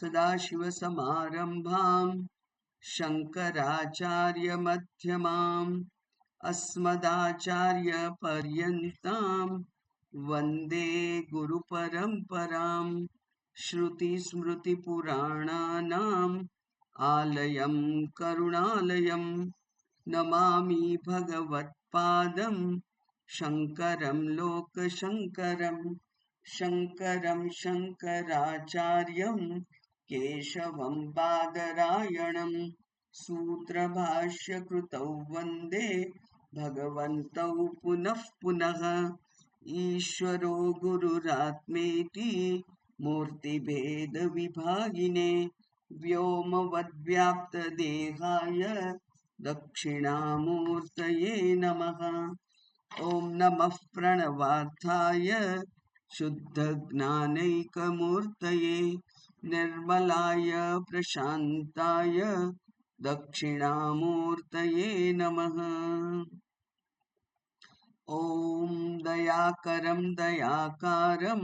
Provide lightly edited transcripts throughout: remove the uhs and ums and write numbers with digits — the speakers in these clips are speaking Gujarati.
सदाशिवसमारम्भां शङ्कराचार्यमध्यमाम् अस्मदाचार्यपर्यन्तां वन्दे गुरुपरम्पराम्। श्रुतिस्मृतिपुराणानाम् आलयं करुणालयं नमामि भगवत्पादं शङ्करं लोकशङ्करं। शङ्करं शङ्कराचार्यं केशवं बादरायणं सूत्रभाष्यकृतौ वन्दे भगवन्तौ पुनः पुनः। ईश्वरो गुरुरात्मेति मूर्तिभेदविभागिने व्योमवद्व्याप्तदेहाय दक्षिणामूर्तये नमः। ॐ नमः प्रणवार्थाय शुद्धज्ञानैकमूर्तये निर्मलाय प्रशान्ताय दक्षिणामूर्तये नमः। ॐ दयाकरं दयाकारं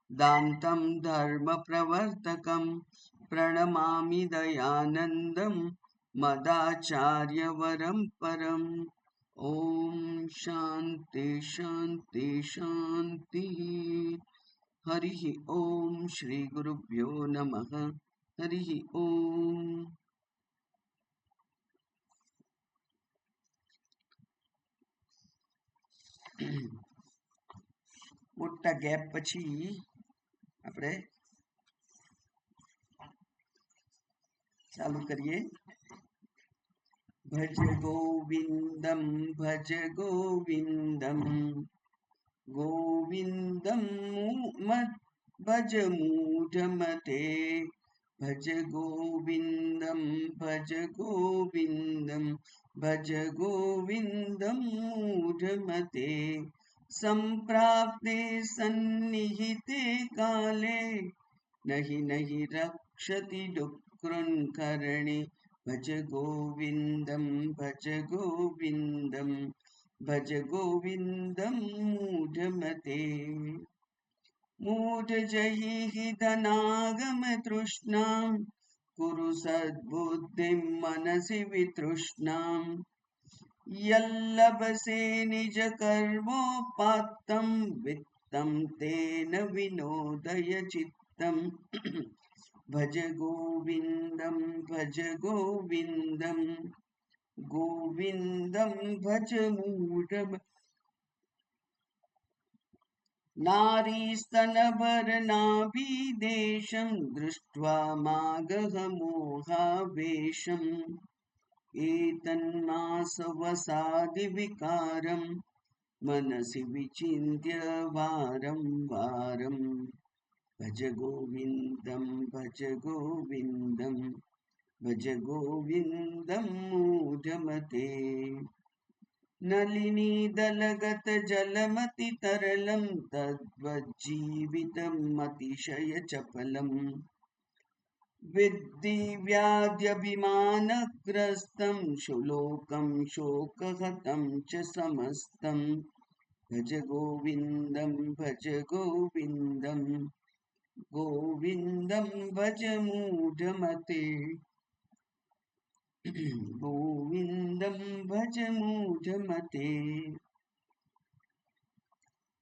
दान्तं धर्मप्रवर्तकं प्रणमामि दयानन्दं मदाचार्यवरं परम्। ॐ शान्ति शान्ति शान्तिः। हरिः ॐ श्री गुरुभ्यो नमः। हरिः ॐ। મોટા ગેપ પછી આપણે ચાલુ કરીએ। ભજ ગોવિંદમ गोविन्दं भज मूढमते भज गोविन्दं भज गोविन्दं मूढमते सम्प्राप्ते सन्निहिते काले नहि नहि रक्षति डुक्रुन्करणे भज गोविन्दं भज गोविन्दं मूढमते। मूढजहि धनागमतृष्णां कुरु सद्बुद्धिं मनसि वितृष्णां यल्लभसे निजकर्मोपात्तं वित्तं तेन विनोदय चित्तम्। भज गोविन्दं गोविन्दं भज मूढमते। नारीस्तनभरनाभिदेशं दृष्ट्वा मागहमोहावेशम् एतन्मासवसादिविकारं मनसि विचिन्त्य वारं वारं भज गोविन्दं भज गोविन्दं मूढमते। नलिनीदलगत जलमति तरलं तद्वज्जीवितम् अतिशय चपलम् विद्धि व्याध्यभिमानग्रस्तं शुलोकं शोकहतं च समस्तं। भज गोविन्दं गोविन्दं भज मूढमते। गोविन्दं भज मूढमते।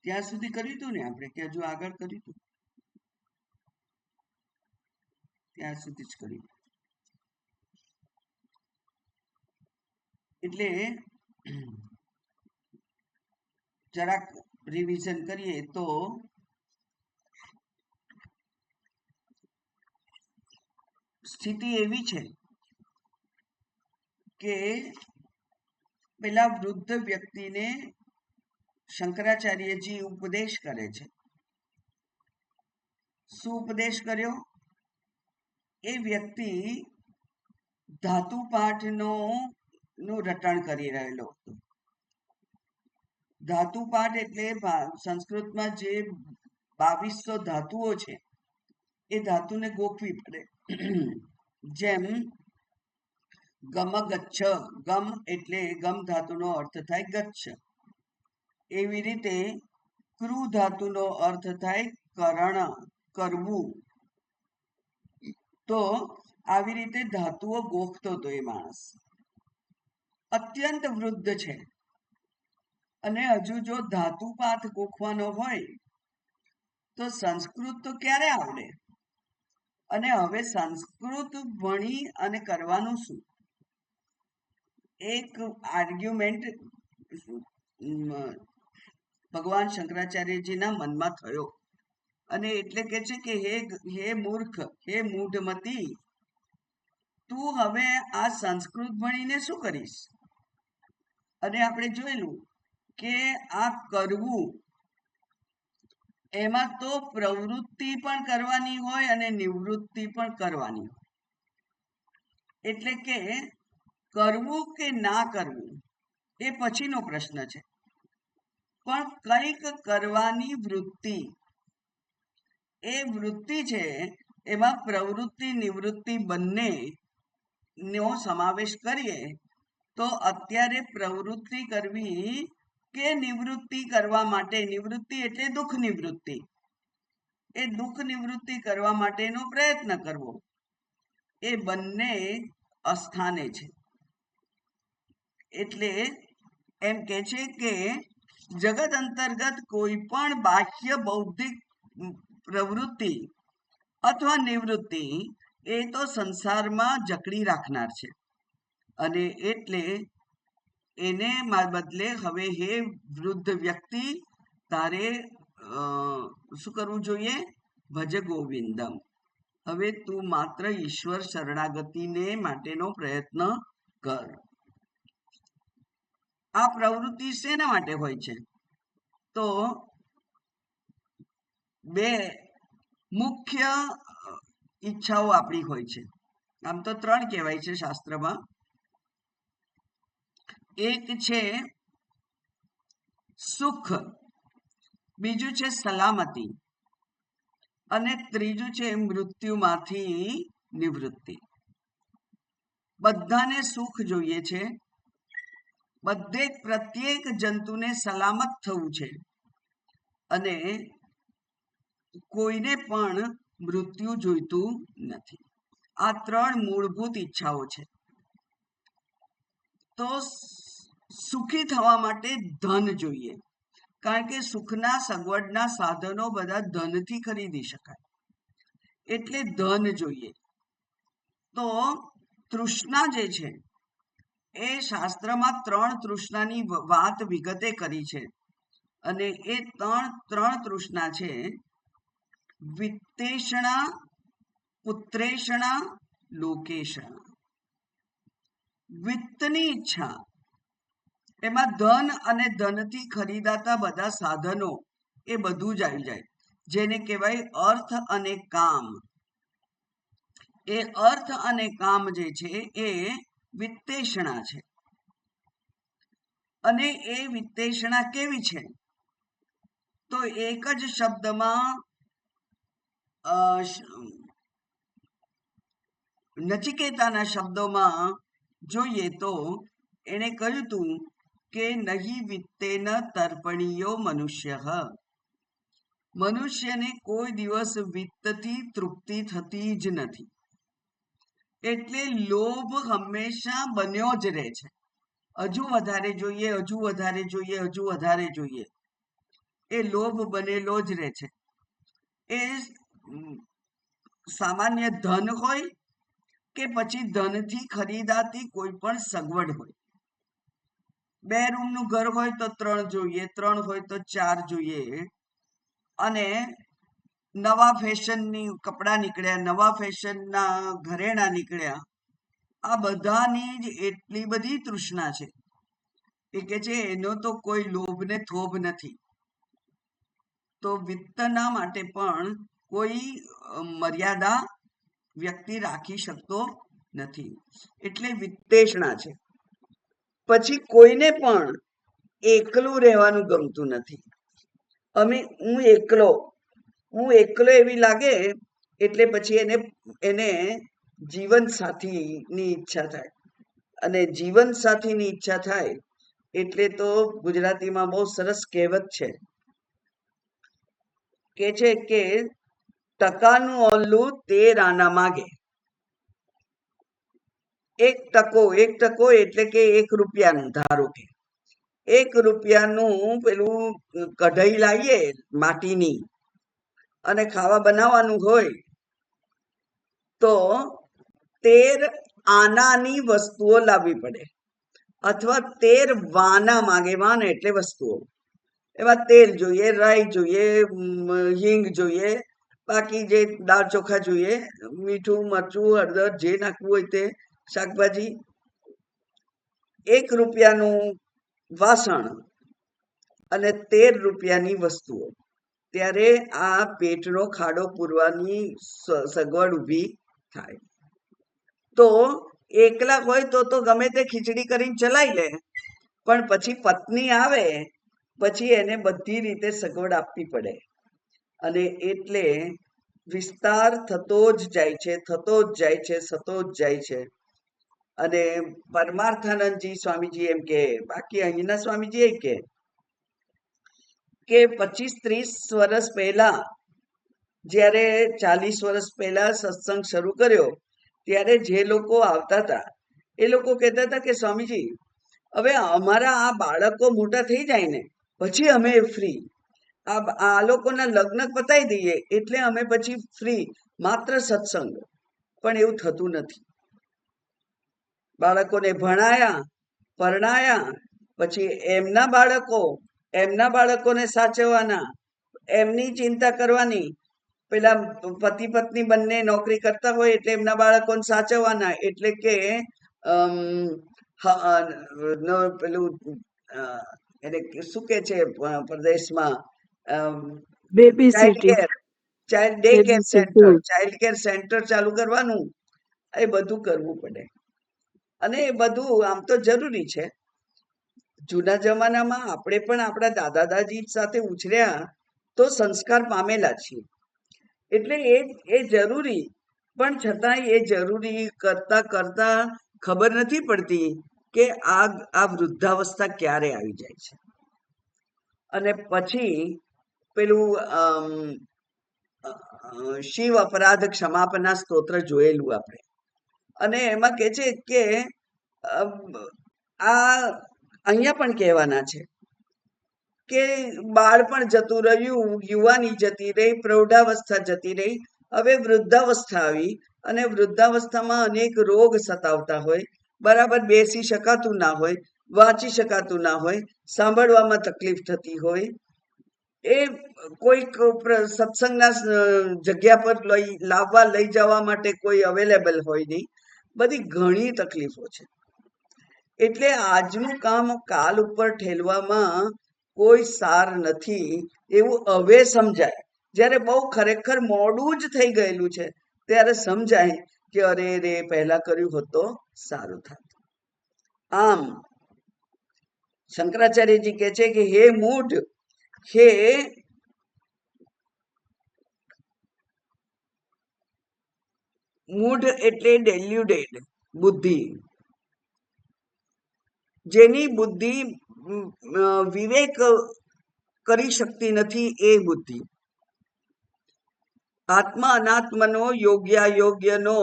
ત્યાં સુધી કર્યું હતું ને આપણે કે હજુ આગળ કર્યું હતું? ત્યાં સુધી જ કર્યું। એટલે જરાક રિવિઝન કરીએ તો સ્થિતિ એવી છે કે પેલા વૃદ્ધ વ્યક્તિને શંકરાચાર્યજી ઉપદેશ કરે છે। શું ઉપદેશ કર્યો? એ વ્યક્તિ ધાતુ પાઠનું રટણ કરી રહેલો હતો। ધાતુ પાઠ એટલે સંસ્કૃતમાં જે 2200 ધાતુઓ છે એ ધાતુને ગોખવી પડે। જેમ ગમ ગચ્છ, ગમ એટલે ગમ ધાતુનો અર્થ થાય ગચ્છ, એવી રીતે ક્રુ ધાતુનો અર્થ થાય કરણ, કરવું। તો આવી રીતે ધાતુઓ ગોખતો હતો એ માણસ. અત્યંત વૃદ્ધ છે અને હજુ જો ધાતુપાત ગોખવાનો હોય તો સંસ્કૃત તો ક્યારે આવડે? અને હવે સંસ્કૃત ભણી અને કરવાનું શું? એક આર્ગ્યુમેન્ટ ભગવાન શંકરાચાર્યજીના મનમાં થયો અને એટલે કે છે કે હે મૂર્ખ, હે મૂઢમતી, તું હવે આ સંસ્કૃત ભણીને શું કરીશ? અને આપણે જોયેલું કે આ કરવું એમાં તો પ્રવૃત્તિ પણ કરવાની હોય અને નિવૃત્તિ પણ કરવાની હોય. એટલે કે કરવું કે ના કરવું એ પછીનો પ્રશ્ન છે, પણ કંઈક કરવાની વૃત્તિ, એ વૃત્તિ છે એમાં પ્રવૃત્તિ નિવૃત્તિ બંને નો સમાવેશ કરીએ તો અત્યારે પ્રવૃત્તિ કરવી કે નિવૃત્તિ કરવા માટે, નિવૃત્તિ એટલે દુઃખ નિવૃત્તિ, એ દુઃખ નિવૃત્તિ કરવા માટેનો પ્રયત્ન કરવો, એ બંને અસ્થાને છે. એટલે એમ કે છે કે જગત અંતર્ગત કોઈ પણ બાહ્ય બૌદ્ધિક પ્રવૃત્તિ અથવા નિવૃત્તિ એ તો સંસારમાં જકડી રાખનાર છે. અને એટલે એને બદલે હવે હે વૃદ્ધ વ્યક્તિ, તારે શું કરવું જોઈએ? ભજ ગોવિંદમ. હવે તું માત્ર ઈશ્વર શરણાગતિને માટેનો પ્રયત્ન કર. આ પ્રવૃત્તિ શેના માટે હોય છે? તો બે મુખ્ય ઈચ્છાઓ આપણી હોય છે. આમ તો ત્રણ કહેવાય છે શાસ્ત્રમાં. એક છે સુખ, બીજું છે સલામતી અને ત્રીજું છે મૃત્યુમાંથી નિવૃત્તિ. બધાને સુખ જોઈએ છે, બધે પ્રત્યેક જંતુને સલામત થવું છે અને કોઈને પણ મૃત્યુ જોઈતું નથી. આ ત્રણ મૂળભૂત ઈચ્છાઓ છે. તો સુખી થવા માટે ધન જોઈએ, કારણ કે સુખના સગવડના સાધનો બધા ધનથી ખરીદી શકાય, એટલે ધન જોઈએ. તો તૃષ્ણા જે છે એ શાસ્ત્રમાં ત્રણ તૃષ્ણાની વાત વિગતે કરી છે અને એ ત્રણ તૃષ્ણા છે: વિત્તેષણા, પુત્રેષણા, લોકેષણા. વિત્તની ઈચ્છા, એમાં ધન અને ધનથી ખરીદાતા બધા સાધનો એ બધું જ આવી જાય, જેને કહેવાય અર્થ અને કામ. એ અર્થ અને કામ જે છે એ વિત્તેષણા છે. અને એ વિત્તેષણા કેવી છે? તો એક જ શબ્દમાં નચિકેતાના શબ્દોમાં જોઈએ તો એણે કહ્યું હતું કે નહીં વિત્તેન તર્પણીયો મનુષ્ય. મનુષ્યને કોઈ દિવસ વિત્તથી તૃપ્તિ થતી જ નથી. એટલે લોભ હંમેશા બન્યો જ રહે છે. હજુ વધારે જોઈએ, હજુ વધારે જોઈએ, હજુ વધારે જોઈએ, એ લોભ બનેલો જ રહે છે. એ સામાન્ય ધન હોય કે પછી ધનથી ખરીદાતી કોઈ પણ સગવડ હોય. 2 રૂમનું ઘર હોય તો 3 જોઈએ, 3 હોય તો 4 જોઈએ, અને નવા ફેશનની કપડાં નીકળ્યા, નવા ફેશનના ઘરેણાં નીકળ્યા, આ બધાની જ એટલી બધી તૃષ્ણા છે. એ કે છે એનો તો કોઈ લોભ ને થોભ નથી. તો વિત્તના માટે પણ કોઈ મર્યાદા વ્યક્તિ રાખી શકતો નથી, એટલે વિત્તેષણા છે. પછી કોઈને પણ એકલું રહેવાનું ગમતું નથી. હું એકલો એવી લાગે એટલે પછી એને જીવન સાથીની ઈચ્છા થાય, અને જીવન સાથીની ઈચ્છા થાય એટલે તો ગુજરાતીમાં બહુ સરસ કહેવત છે કે ટકાનું ઓલ્લું 13 આના માગે. એક ટકો એટલે કે 1 રૂપિયાનું, ધારો કે 1 રૂપિયાનું પેલું કઢાઈ લાવીએ માટીની અને ખાવા બનાવવાનું હોય તો 13 આનાની વસ્તુઓ લાવવી પડે, અથવા 13 વાના માંગે, વાન એટલે વસ્તુઓ. એમાં તેલ જોઈએ, રાઈ જોઈએ, હિંગ જોઈએ, બાકી જે દાળ ચોખા જોઈએ, મીઠું, મરચું, હળદર, જે નાખવું હોય તે, શાકભાજી. 1 રૂપિયાનું વાસણ અને 13 રૂપિયાની વસ્તુઓ, ત્યારે આ પેટનો ખાડો પૂરવાની સગવડ ઊભી થાય. તો એકલા હોય તો ગમે તે ખીચડી કરીને ચલાવી લે, પણ પછી પત્ની આવે પછી એને બધી રીતે સગવડ આપવી પડે, અને એટલે વિસ્તાર થતો જ જાય છે, થતો જ જાય છે, થતો જ જાય છે. અને પરમાર્થાનંદજી સ્વામીજી એમ કે, બાકી અહીંના સ્વામીજી એ કે 25-30 વર્ષ પહેલા, જ્યારે 40 વર્ષ પહેલા સત્સંગ શરૂ કર્યો, ત્યારે જે લોકો આવતા હતા એ લોકો કહેતા હતા કે સ્વામીજી, હવે અમારા આ બાળકો મોટા થઈ જાય ને પછી અમે ફ્રી, આ લોકોના લગ્ન પતાવી દઈએ એટલે અમે પછી ફ્રી, માત્ર સત્સંગ. પણ એવું થતું નથી. બાળકોને ભણાયા, પરણાયા, પછી એમના બાળકોને સાચવવાના, એમની ચિંતા કરવાની. પેલા પતિ પત્ની બંને નોકરી કરતા હોય એટલે એમના બાળકોને સાચવવાના, એટલે કે પેલું એને શું કે છે પ્રદેશમાં, child care, child care centre ચાલુ કરવાનું, એ બધું કરવું પડે. અને એ બધું આમ તો જરૂરી છે. જૂના જમાનામાં આપણે પણ આપણા દાદા દાદી સાથે ઉછર્યા તો સંસ્કાર પામેલા છીએ, એટલે એ જરૂરી. પણ છતાંય એ જરૂરી કરતા કરતા ખબર નથી પડતી કે આ વૃદ્ધાવસ્થા ક્યારે આવી જાય છે. અને પછી પેલું શિવ અપરાધ ક્ષમાપના સ્તોત્ર જોયેલું આપણે, અને એમાં કે છે કે આ અહીંયા પણ કહેવાના છે કે બાળપણ જતું રહ્યું, યુવાની જતી રહી, પ્રૌઢાવસ્થા જતી રહી, હવે વૃદ્ધાવસ્થા આવી, અને વૃદ્ધાવસ્થામાં અનેક રોગ સતાવતા હોય, બરાબર બેસી શકાતું ના હોય, વાંચી શકાતું ના હોય, સાંભળવામાં તકલીફ થતી હોય, એ કોઈક સત્સંગના જગ્યા પર લઈ જવા માટે કોઈ અવેલેબલ હોય નહીં, બધી ઘણી તકલીફો છે. એટલે આજનું કામ કાલ ઉપર ઠેલવામાં કોઈ સાર નથી એવું હવે સમજાય. જ્યારે બહુ ખરેખર મોડું જ થઈ ગયેલું છે ત્યારે સમજાય કે અરે રે, પહેલા કર્યું હોત તો સારું થાત. આમ શંકરાચાર્યજી કહે છે કે હે મૂઢ, હે મૂઢ એટલે ડેલ્યુડેડ બુદ્ધિ, જેની બુદ્ધિ વિવેક કરી શકતી નથી, એ બુદ્ધિ. આત્મા અનાત્મનો, યોગ્યાયોગ્યનો,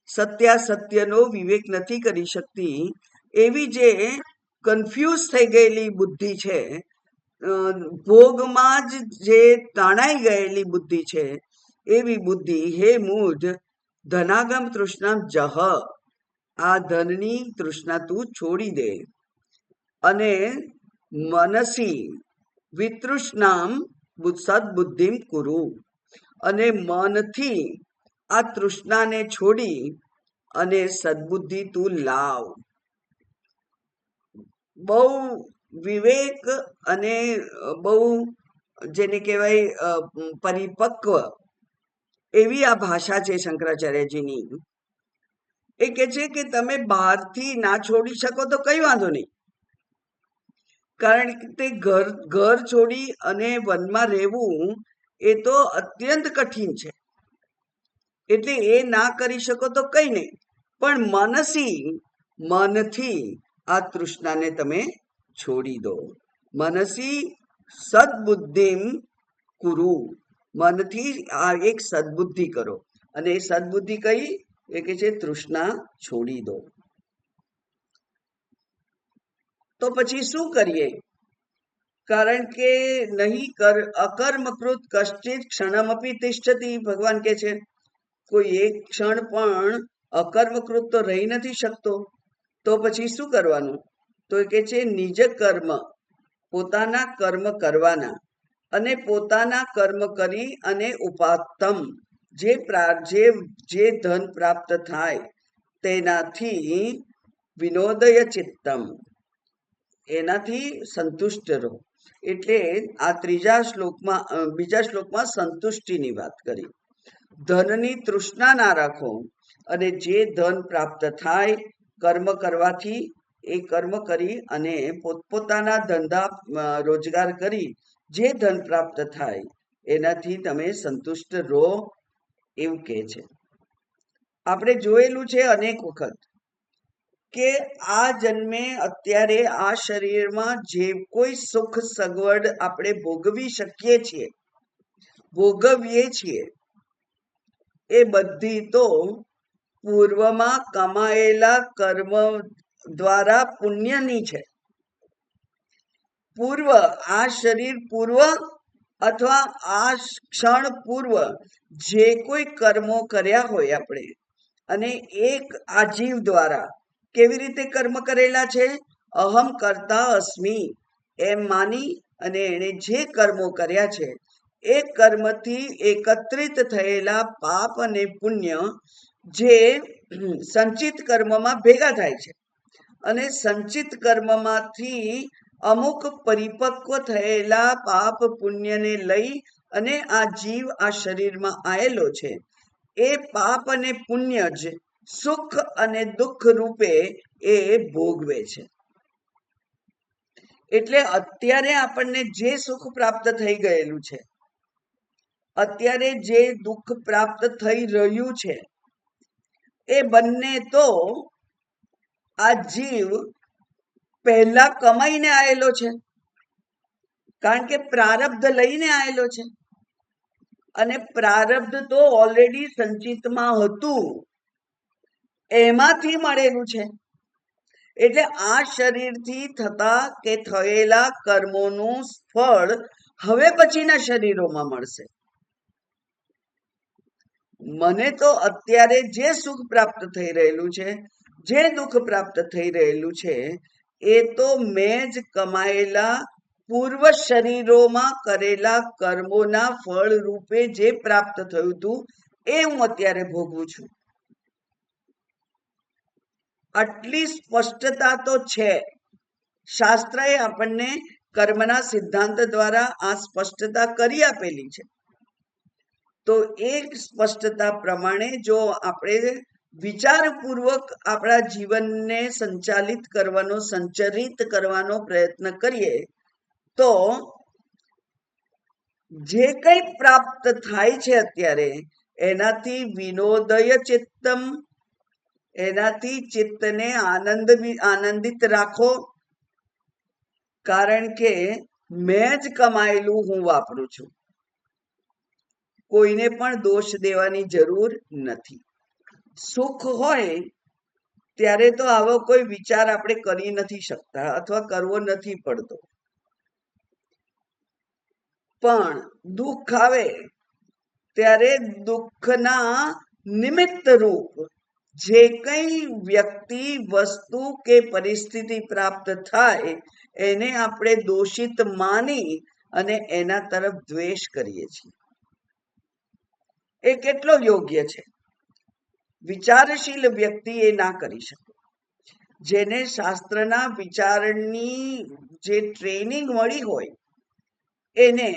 સત્યાસત્યનો વિવેક નથી કરી શકતી, એવી જે કન્ફ્યુઝ થઈ ગયેલી બુદ્ધિ છે, ભોગમાં જ જે તણાઈ ગયેલી બુદ્ધિ છે, એવી બુદ્ધિ હે મૂઢ, ધનાગમ તૃષ્ણામ જહ, આ ધનની તૃષ્ણા તું છોડી દે, અને મનસી વિતૃષ્ણામ સદબુદ્ધિમ કુરુ, અને મનથી આ તૃષ્ણાને છોડી અને સદબુદ્ધિ તું લાવ. બહુ વિવેક અને બહુ જેને કહેવાય પરિપક્વ એવી આ ભાષા છે શંકરાચાર્યજીની. એ કહે છે કે તમે બહારથી ના છોડી શકો તો કઈ વાંધો નહીં, કારણ કે તે ઘર છોડી અને વનમાં રહેવું એ તો અત્યંત કઠિન છે, એટલે એ ના કરી શકો તો કઈ નહીં, પણ મનથી આ તૃષ્ણાને તમે છોડી દો. મનસી સદબુદ્ધિમ કુરુ, મનથી આ એક સદબુદ્ધિ કરો, અને એ સદબુદ્ધિ કઈ? એ કે છે તૃષ્ણા છોડી દો. તો પછી શું કરીએ? કારણ કે નહીં અકર્મકૃત કશ્ચિત ક્ષણમપી તિષ્ઠતિ, ભગવાન કે છે કોઈ એક ક્ષણ પણ અકર્મકૃત તો રહી નથી શકતો. તો પછી શું કરવાનું? તો એ કે છે નિજ કર્મ, પોતાના કર્મ કરવાના, અને પોતાના કર્મ કરી અને ઉપાત્તમ, જે ધન પ્રાપ્ત થાય તેનાથી વિનોદય ચિત્તમ, એનાથી સંતુષ્ટ રહો. એટલે આ બીજા શ્લોકમાં સંતુષ્ટિની વાત કરી. ધનની તૃષ્ણા ના રાખો, અને જે ધન પ્રાપ્ત થાય કર્મ કરવાથી, એ કર્મ કરી અને પોતપોતાના ધંધા રોજગાર કરી જે ધન પ્રાપ્ત થાય એનાથી તમે સંતુષ્ટ રહો, એવું કહે છે. આપણે જોયેલું છે અનેક વખત કે આ જન્મે અત્યારે આ શરીરમાં જે કોઈ સુખ સગવડ આપણે ભોગવીએ છીએ, એ બધી તો પૂર્વમાં કમાયેલા કર્મ દ્વારા પુણ્યની છે. આ શરીર પૂર્વ અથવા આ ક્ષણ પૂર્વ જે કોઈ કર્મો કર્યા હોય આપણે, અને એક આ જીવ દ્વારા કેવી રીતે કર્મ કરેલા છે? અહમ કરતા અસ્મિ એમ માની અને એણે જે કર્મો કર્યા છે એ કર્મથી એકત્રિત થયેલા પાપ અને પુણ્ય જે સંચિત કર્મમાં ભેગા થાય છે, અને સંચિત કર્મમાંથી અમુક પરિપક્વ થયેલા પાપ પુણ્યને લઈ અને આ જીવ આ શરીરમાં આવેલો છે. એ પાપ અને પુણ્ય જ સુખ અને દુઃખ રૂપે એ ભોગવે છે. એટલે અત્યારે આપણને જે સુખ પ્રાપ્ત થઈ ગયેલું છે, અત્યારે જે દુઃખ પ્રાપ્ત થઈ રહ્યું છે, એ બંને તો આ જીવ પહેલા કમાઈને આવેલો છે. કારણ કે પ્રારબ્ધ લઈને આવેલો છે, અને પ્રારબ્ધ તો ઓલરેડી સંચિતમાં હતું, એમાંથી મળેલું છે. એટલે આ શરીરથી થતા કે થયેલા કર્મોનું ફળ હવે પછીના શરીરોમાં મળશે. મને તો અત્યારે જે સુખ પ્રાપ્ત થઈ રહેલું છે, જે દુઃખ પ્રાપ્ત થઈ રહેલું છે, એ તો મેં જ કમાયેલા પૂર્વ શરીરોમાં કરેલા કર્મોના ફળ રૂપે જે પ્રાપ્ત થયું હતું એ હું અત્યારે ભોગવું છું. આટલી સ્પષ્ટતા તો છે. શાસ્ત્રએ આપણને કર્મના સિદ્ધાંત દ્વારા આ સ્પષ્ટતા કરી આપેલી છે. તો એક સ્પષ્ટતા પ્રમાણે જો આપણે વિચારપૂર્વક આપણા જીવનને સંચરિત કરવાનો પ્રયત્ન કરીએ, તો જે કંઈ પ્રાપ્ત થાય છે અત્યારે, એનાથી વિનોદય ચિત્તમ, એનાથી ચિત્તને આનંદિત રાખો. કારણ કે મેં જ કમાયેલું હું વાપરું છું, કોઈને પણ દોષ દેવાની જરૂર નથી. સુખ હોય ત્યારે તો આવો કોઈ વિચાર આપણે કરી નથી શકતા અથવા કરવો નથી પડતો, પણ દુઃખ આવે ત્યારે દુઃખના નિમિત્ત રૂપ જે કંઈ વ્યક્તિ, વસ્તુ કે પરિસ્થિતિ પ્રાપ્ત થાય એને આપણે દોષિત માની અને એના તરફ દ્વેષ કરીએ છીએ. એ કેટલો યોગ્ય છે? વિચારશીલ વ્યક્તિ એ ના કરી શકે. જેને શાસ્ત્રના વિચારની જે ટ્રેનિંગ મળી હોય, એને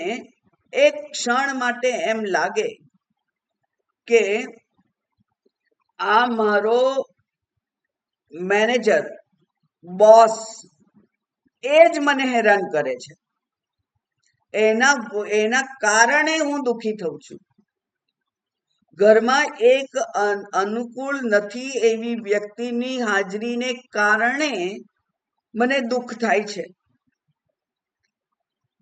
એક ક્ષણ માટે એમ લાગે કે આ મારો મેનેજર, બોસ, એ જ મને હેરાન કરે છે, એના કારણે હું દુઃખી થઉં છું. ઘરમાં એક અનુકૂળ નથી એવી વ્યક્તિની હાજરીને કારણે મને દુઃખ થાય છે.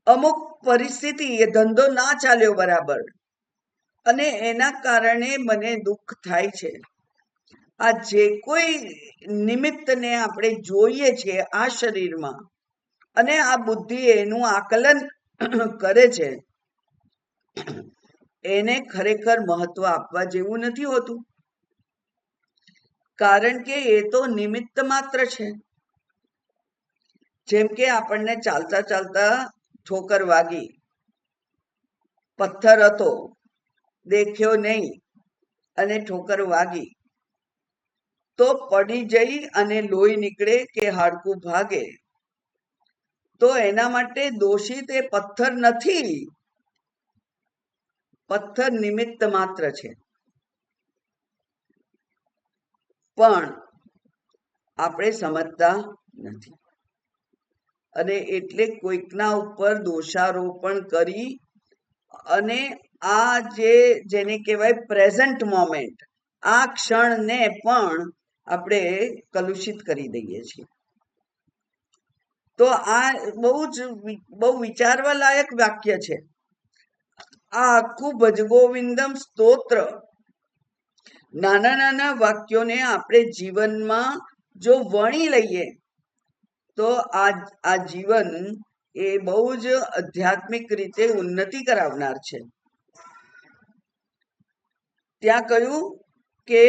અમુક પરિસ્થિતિ, એ ધંધો ના ચાલ્યો બરાબર, અને એના કારણે મને દુઃખ થાય છે. આ જે કોઈ નિમિત્તને આપણે જોઈએ છીએ આ શરીરમાં, અને આ બુદ્ધિ એનું આકલન કરે છે, એને ખરેખર મહત્વ આપવા જેવું નથી હોતું, કારણ કે એ તો નિમિત્ત માત્ર છે. જેમ કે આપણને ચાલતા ચાલતા ઠોકર વાગી, પથ્થર હતો, દેખ્યો નહીં અને ઠોકર વાગી, તો પડી જઈ અને લોહી નીકળે કે હાડકું ભાગે, તો એના માટે દોષિત એ પથ્થર નથી, પથ્થર નિમિત્ત માત્ર છે. પણ આપણે સમજતા નથી અને એટલે કોઈકના ઉપર દોષારોપણ કરી અને આ જેને કહેવાય પ્રેઝન્ટ મોમેન્ટ, આ ક્ષણને પણ આપણે કલુષિત કરી દઈએ છીએ. તો આ બહુ વિચારવા લાયક વાક્ય છે. આ આખું ભજગોવિંદમ સ્તોત્ર, નાના નાના વાક્યોને આપણે જીવનમાં જો વણી લઈએ તો આ જીવન એ બહુ જ આધ્યાત્મિક રીતે ઉન્નતિ કરાવનાર છે. ત્યાં કહ્યું કે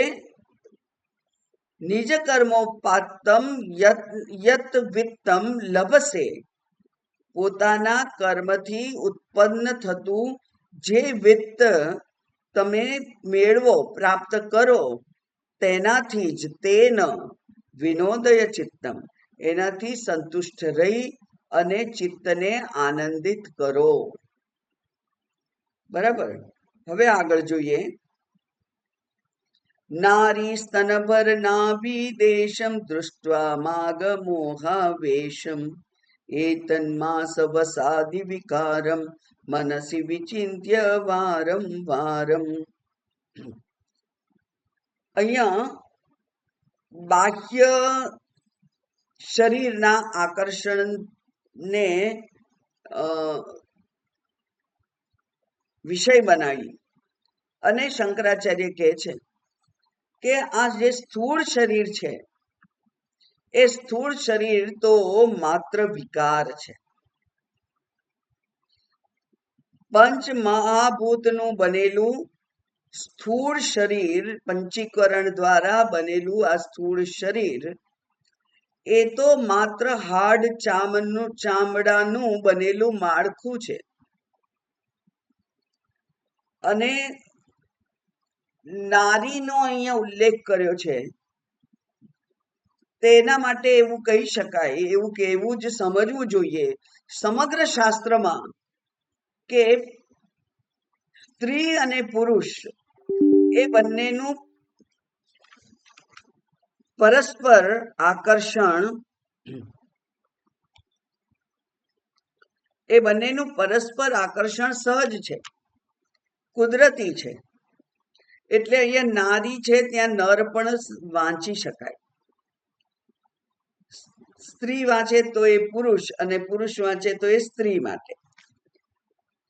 નિજ કર્મોપાતમ યત વિત્તમ લભસે, પોતાના કર્મથી ઉત્પન્ન થતું જે વિત્ત તમે મેળવો, પ્રાપ્ત કરો, તેનાથી જ તેન વિનોદય ચિત્તમ, એનાથી સંતુષ્ટ રહી અને ચિત્તને આનંદિત કરો. બરાબર. હવે આગળ જોઈએ. નારી સ્તનભર નાભી દેશમ દૃષ્ટ્વા માગ મોહાવેશમ, એતન્માસ વસાદિ વિકારમ મનસી વિચિંત્ય વારમ વારમ. અહીંયા બાહ્ય શરીરના આકર્ષણને વિષય બનાવી અને શંકરાચાર્ય કહે છે કે આ જે સ્થૂળ શરીર છે, એ સ્થૂળ શરીર તો માત્ર વિકાર છે. પંચ મહાભૂતનું બનેલું સ્થૂળ શરીર, પંચીકરણ દ્વારા બનેલું આ સ્થૂળ શરીર, એ તો માત્ર હાડ ચામડાનું બનેલું માળખું છે. અને નારીનો અહીંયા ઉલ્લેખ કર્યો છે, તેના માટે એવું કહી શકાય, એવું કહેવું જ સમજવું જોઈએ સમગ્ર શાસ્ત્રમાં કે સ્ત્રી અને પુરુષ એ બંનેનું પરસ્પર આકર્ષણ, એ બંનેનું પરસ્પર આકર્ષણ સહજ છે, કુદરતી છે. એટલે અહીંયા નારી છે ત્યાં નર પણ વાંચી શકાય, સ્ત્રી વાંચે તો એ પુરુષ અને પુરુષ વાંચે તો એ સ્ત્રી માટે.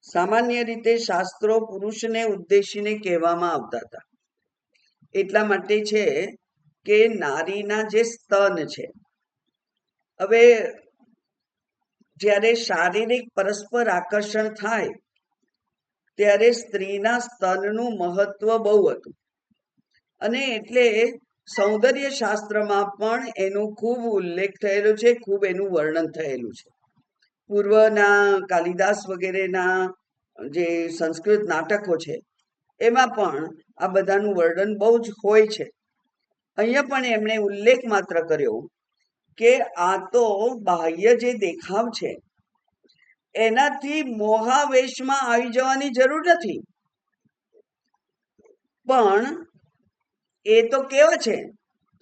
સામાન્ય રીતે શાસ્ત્રો પુરુષને ઉદ્દેશીને કહેવામાં આવતા હતા. એટલા માટે છે કે નારીના જે સ્તન છે, હવે જ્યારે શારીરિક પરસ્પર આકર્ષણ થાય ત્યારે સ્ત્રીના સ્તનનું મહત્વ બહુ હતું અને એટલે સૌંદર્ય શાસ્ત્રમાં પણ એનો ખૂબ ઉલ્લેખ થયેલો છે, ખૂબ એનું વર્ણન થયેલું છે. પૂર્વના કાલિદાસ વગેરેના જે સંસ્કૃત નાટકો છે એમાં પણ આ બધાનું વર્ણન બહુ જ હોય છે. અહીંયા પણ એમણે ઉલ્લેખ માત્ર કર્યો કે આ તો બાહ્ય જે દેખાવ છે એનાથી મોહાવેશમાં આવી જવાની જરૂર નથી, પણ એ તો કેવો છે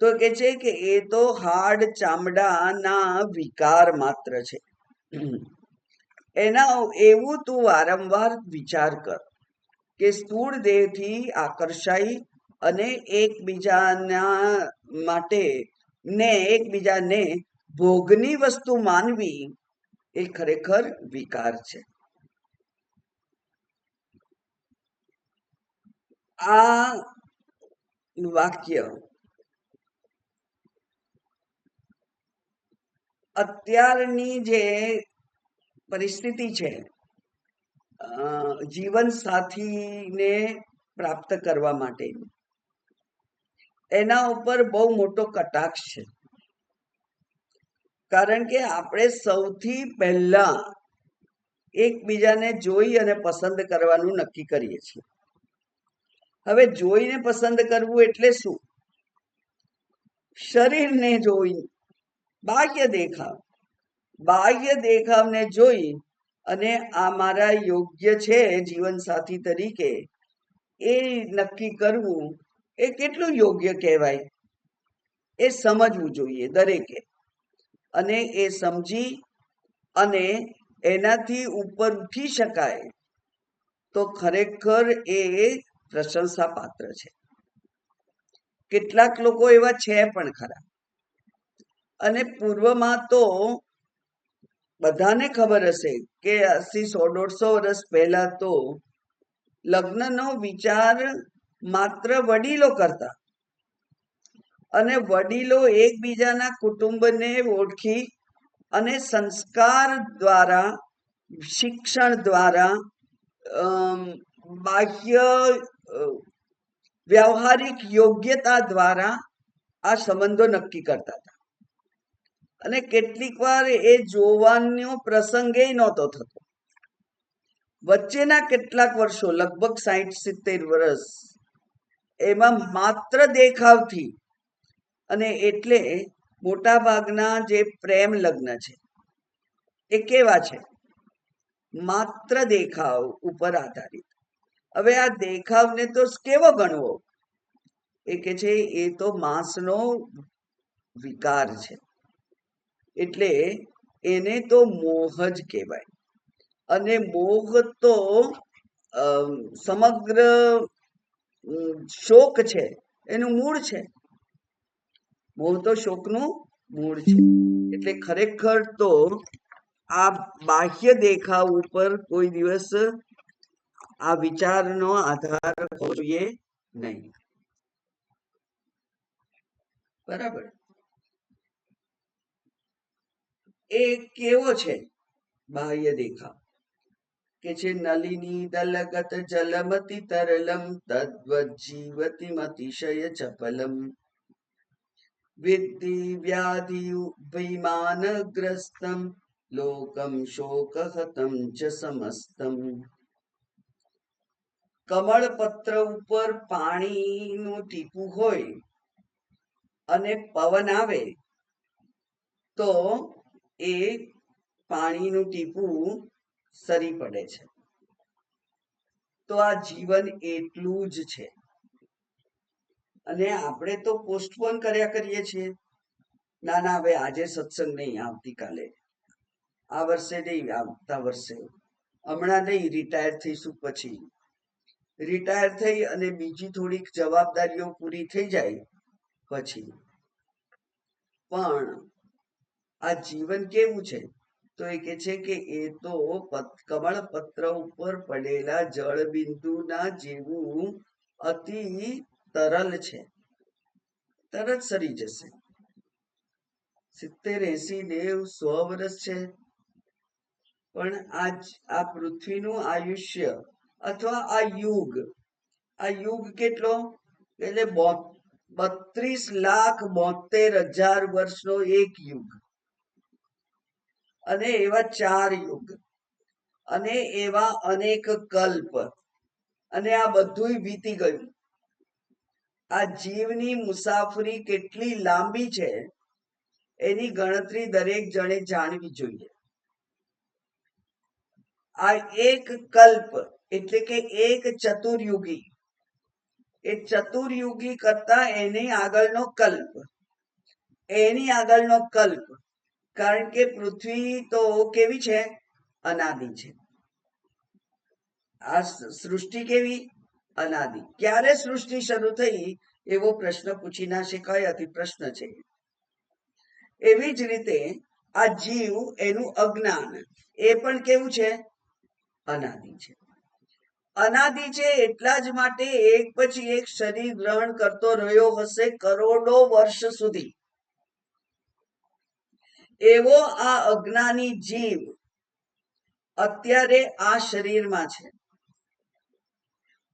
તો કે છે કે એ તો હાડ ચામડાના વિકાર માત્ર છે. એના એવું તું વારંવાર વિચાર કર કે સ્થૂળ દેહથી આકર્ષાઈ અને એકબીજાના માટે ને એકબીજાને ભોગની વસ્તુ માનવી એ ખરેખર વિકાર છે. આ વાક્ય અત્યારની જે પરિસ્થિતિ છે જીવન સાથીને પ્રાપ્ત કરવા માટે એના ઉપર બહુ મોટો કટાક્ષ છે. કારણ કે આપણે સૌથી પહેલા એકબીજાને જોઈ અને પસંદ કરવાનું નક્કી કરીએ છીએ. હવે જોઈને પસંદ કરવું એટલે શું? શરીરને જોઈ, બાહ્ય દેખાવને જોઈ અને આ મારા યોગ્ય છે જીવનસાથી તરીકે એ નક્કી કરવું એ કેટલું યોગ્ય કહેવાય એ સમજવું જોઈએ દરેકે. અને એ સમજી અને એનાથી ઉપર ઉઠી શકાય તો ખરેખર એ પ્રશંસા પાત્ર છે. કેટલાક લોકો એવા છે પણ ખરા. અને પૂર્વમાં તો બધાને ખબર હશે કે 80-100-150 વર્ષ પહેલા તો લગ્નનો વિચાર માત્ર વડીલો કરતા અને વડીલો એકબીજાના કુટુંબને ઓળખી અને સંસ્કાર દ્વારા, શિક્ષણ દ્વારા, બાહ્ય વ્યવહારિક યોગ્યતા દ્વારા આ સંબંધો નક્કી કરતા હતા. અને કેટલીક વાર એ જોવાનો પ્રસંગ નહોતો થતો. વચ્ચેના કેટલાક વર્ષો, લગભગ 60-70 વર્ષ, એમાં માત્ર દેખાવથી, અને એટલે મોટા ભાગના જે પ્રેમ લગ્ન છે એ કેવા છે? માત્ર દેખાવ ઉપર આધારિત. હવે આ દેખાવને તો કેવો ગણવો? એ કે છે એ તો માંસનો વિકાર છે, એટલે એને તો મોહ જ કહેવાય. અને મોહ તો સમગ્ર શોક છે, એનું મૂળ છે. મોહ તો શોકનું મૂળ છે. એટલે ખરેખર તો આ બાહ્ય દેખાવ ઉપર કોઈ દિવસ આ વિચારનો આધાર હોવો જોઈએ નહીં. બરાબર? એ કેવો છે બાહ્ય દેખાવ? કે છે નલિની દલગત જલમતી તરલમ તદ્વત જીવતી મતિશય ચપલમ વિદ્ધિ વ્યાધિ વિમાનગ્રસ્તમ લોકમ શોકહતમ ચ સમસ્તમ. કમળ પત્ર ઉપર પાણીનું ટીપું હોય અને પવન આવે તો એ પાણીનું ટીપું સરી પડે છે. તો આ જીવન એટલું જ છે. અને આપણે તો પોસ્ટપોન કર્યા કરીએ છીએ. ના હવે આજે સત્સંગ નહીં, આવતીકાલે, આ વર્ષે નહીં, આવતા વર્ષે, હમણાં નહીં, રિટાયર થઈશું પછી. રિટાયર થઈ અને બીજી થોડીક જવાબદારીઓ પૂરી થઈ જાય પછી. પણ આ જીવન કેવું છે? તો એ કે છે કે એ તો કમળ પત્ર ઉપર પડેલા જળ બિંદુના જેવું અતિ તરલ છે, તરત સરી જશે. 70-80-90-100 વર્ષ છે, પણ આ પૃથ્વીનું આયુષ્ય અથવા આ યુગ કેટલો? એટલે 32,72,000 વર્ષનો એક યુગ, અને એવા 4 યુગ, અને એવા અનેક કલ્પ, અને આ બધું વીતી ગયું. આ જીવની મુસાફરી કેટલી લાંબી છે એની ગણતરી દરેક જણે જાણવી જોઈએ. આ એક કલ્પ એટલે કે એક ચતુર્યુગી, એ ચતુર્યુગી કરતા એની આગળનો કલ્પ, કારણ કે પૃથ્વી તો કેવી છે? અનાદિ છે. આ સૃષ્ટિ કેવી? અનાદિ. ક્યારે સૃષ્ટિ શરૂ થઈ એવો પ્રશ્ન પૂછી ના શકાય, અતિ પ્રશ્ન છે. એવી જ રીતે આ જીવ, એનું અજ્ઞાન, એ પણ કેવું છે? અનાદિ છે. અનાદિ છે એટલા જ માટે એક પછી એક શરીર ગ્રહણ કરતો રહ્યો હશે કરોડો વર્ષ સુધી. એવો આ અજ્ઞાની જીવ અત્યારે આ શરીરમાં છે,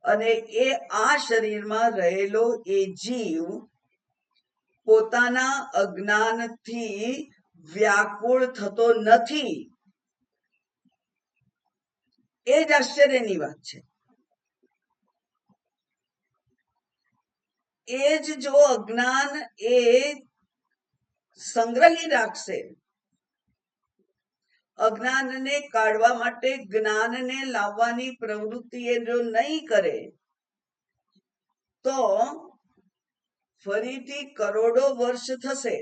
અને એ આ શરીરમાં રહેલો એ જીવ પોતાના અજ્ઞાનથી વ્યાકુળ થતો નથી. એ જ આશ્ચર્યની વાત છે. એ જ જો અજ્ઞાન એ સંગ્રહી રાખશે, અજ્ઞાનને કાઢવા માટે જ્ઞાનને લાવવાની પ્રવૃત્તિ એ જો નહીં કરે, તો ફરીથી કરોડો વર્ષ થશે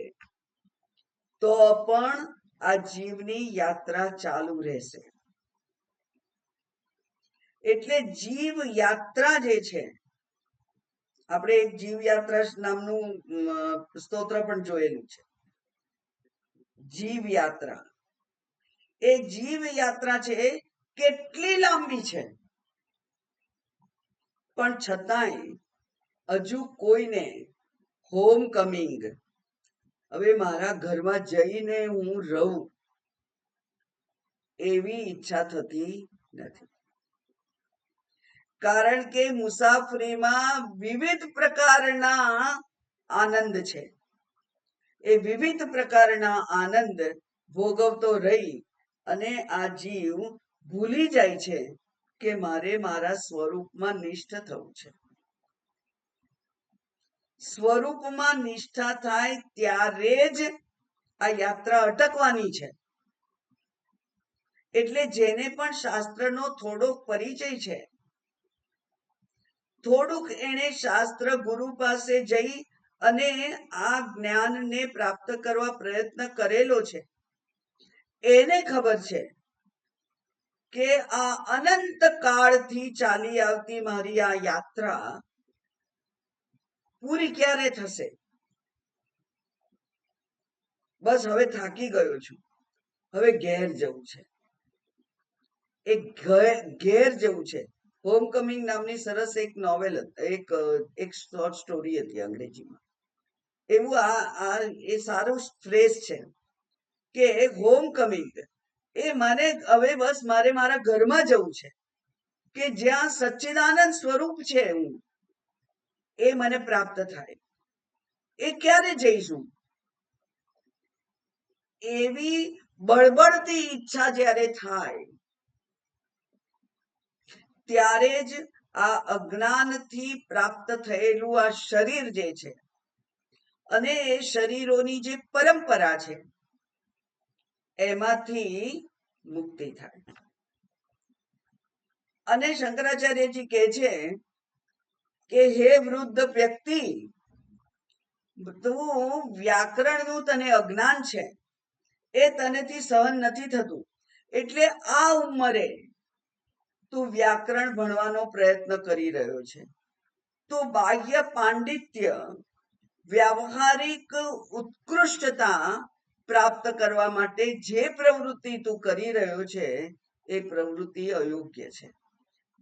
તો પણ આ જીવની યાત્રા ચાલુ રહેશે. એટલે જીવ યાત્રા જે છે, આપણે એક જીવ યાત્રા નામનું સ્તોત્ર પણ જોયેલું છે. જીવ યાત્રા, એ જીવ યાત્રા છે કેટલી લાંબી છે, પણ છતાંય હજુ કોઈને હોમ કમિંગ, હવે મારા ઘરમાં જઈને હું રહું, એવી ઈચ્છા થતી નથી. કારણ કે મુસાફરીમાં વિવિધ પ્રકારના આનંદ છે. એ વિવિધ પ્રકારના આનંદ ભોગવતો રહી અને આ જીવ ભૂલી જાય છે કે મારે મારા સ્વરૂપમાં નિષ્ઠ થવું છે. સ્વરૂપમાં નિષ્ઠા થાય ત્યારે જ આ યાત્રા અટકવાની છે. એટલે જેને પણ શાસ્ત્રનો થોડોક પરિચય છે, થોડુંક એને શાસ્ત્ર ગુરુ પાસે જઈ અને આ જ્ઞાનને પ્રાપ્ત કરવા પ્રયત્ન કરેલો છે, એને ખબર છે કે આ અનંત કાળથી ચાલી આવતી મારી આ યાત્રા પૂરી ક્યારે થશે. બસ હવે થાકી ગયો છું, હવે ઘેર જવું છે. એક ઘેર જવું છે. હોમકમિંગ નામની સરસ એક નોવેલ, એક શોર્ટ સ્ટોરી હતી અંગ્રેજીમાં. એવું એ સારું ફ્રેઝ છે કે હોમકમિંગ એ મને હવે બસ મારે મારા ઘરમાં જવું છે, કે જ્યાં સચ્ચિદાનંદ સ્વરૂપ છે હું, એ મને પ્રાપ્ત થાય. એ ક્યારે જઈશું? એવી બળબડતી ઈચ્છા જ્યારે થાય ત્યારે જ આ અજ્ઞાનથી પ્રાપ્ત થયેલું આ શરીર જે છે, અને એ શરીરોની જે પરંપરા છે, એમાંથી મુક્તિ થાય. અને શંકરાચાર્યજી કહે છે કે હે વૃદ્ધ વ્યક્તિ, તું વ્યાકરણનું તને અજ્ઞાન છે, એ તનેથી સહન નથી થતું, એટલે આ ઉંમરે તું વ્યાકરણ ભણવાનો પ્રયત્ન કરી રહ્યો છે. તું બાહ્ય પાંડિત્ય, વ્યાવહારિક ઉત્કૃષ્ટતા પ્રાપ્ત કરવા માટે જે પ્રવૃત્તિ તું કરી રહ્યો છે, એ પ્રવૃત્તિ અયોગ્ય છે.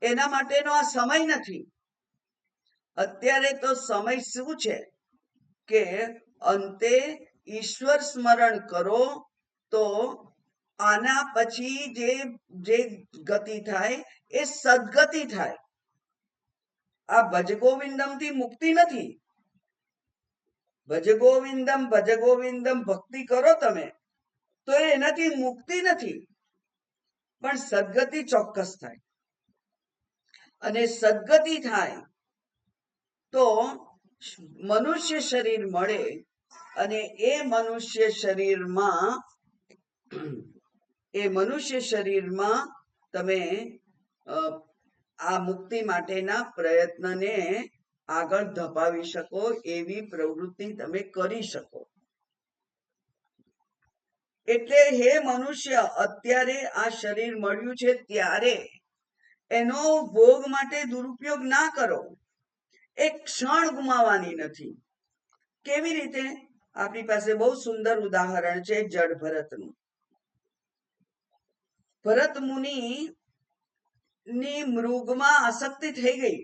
એના માટેનો આ સમય નથી. અત્યારે તો સમય શું છે કે અંતે ઈશ્વર સ્મરણ કરો, તો આના પછી જે ગતિ થાય એ સદગતિ થાય. આ ભજગોવિંદમ થી મુક્તિ નથી. ભજગોવિંદમ ભક્તિ કરો તમે તો એનાથી મુક્તિ નથી, પણ સદગતિ ચોક્કસ થાય. અને સદગતિ થાય તો મનુષ્ય શરીર મળે, અને એ મનુષ્ય શરીરમાં તમે આ મુક્તિ માટેના પ્રયત્નને આગળ ધપાવી શકો, એવી પ્રવૃત્તિ તમે કરી શકો. એટલે હે મનુષ્ય, અત્યારે આ શરીર મળ્યું છે ત્યારે એનો ભોગ માટે દુરુપયોગ ના કરો. એક ક્ષણ ગુમાવવાની નથી. કેવી રીતે? આપણી પાસે બહુ સુંદર ઉદાહરણ છે જડ ભરતનું. ભરત મુનિ ની મૃગમાં આસક્તિ થઈ ગઈ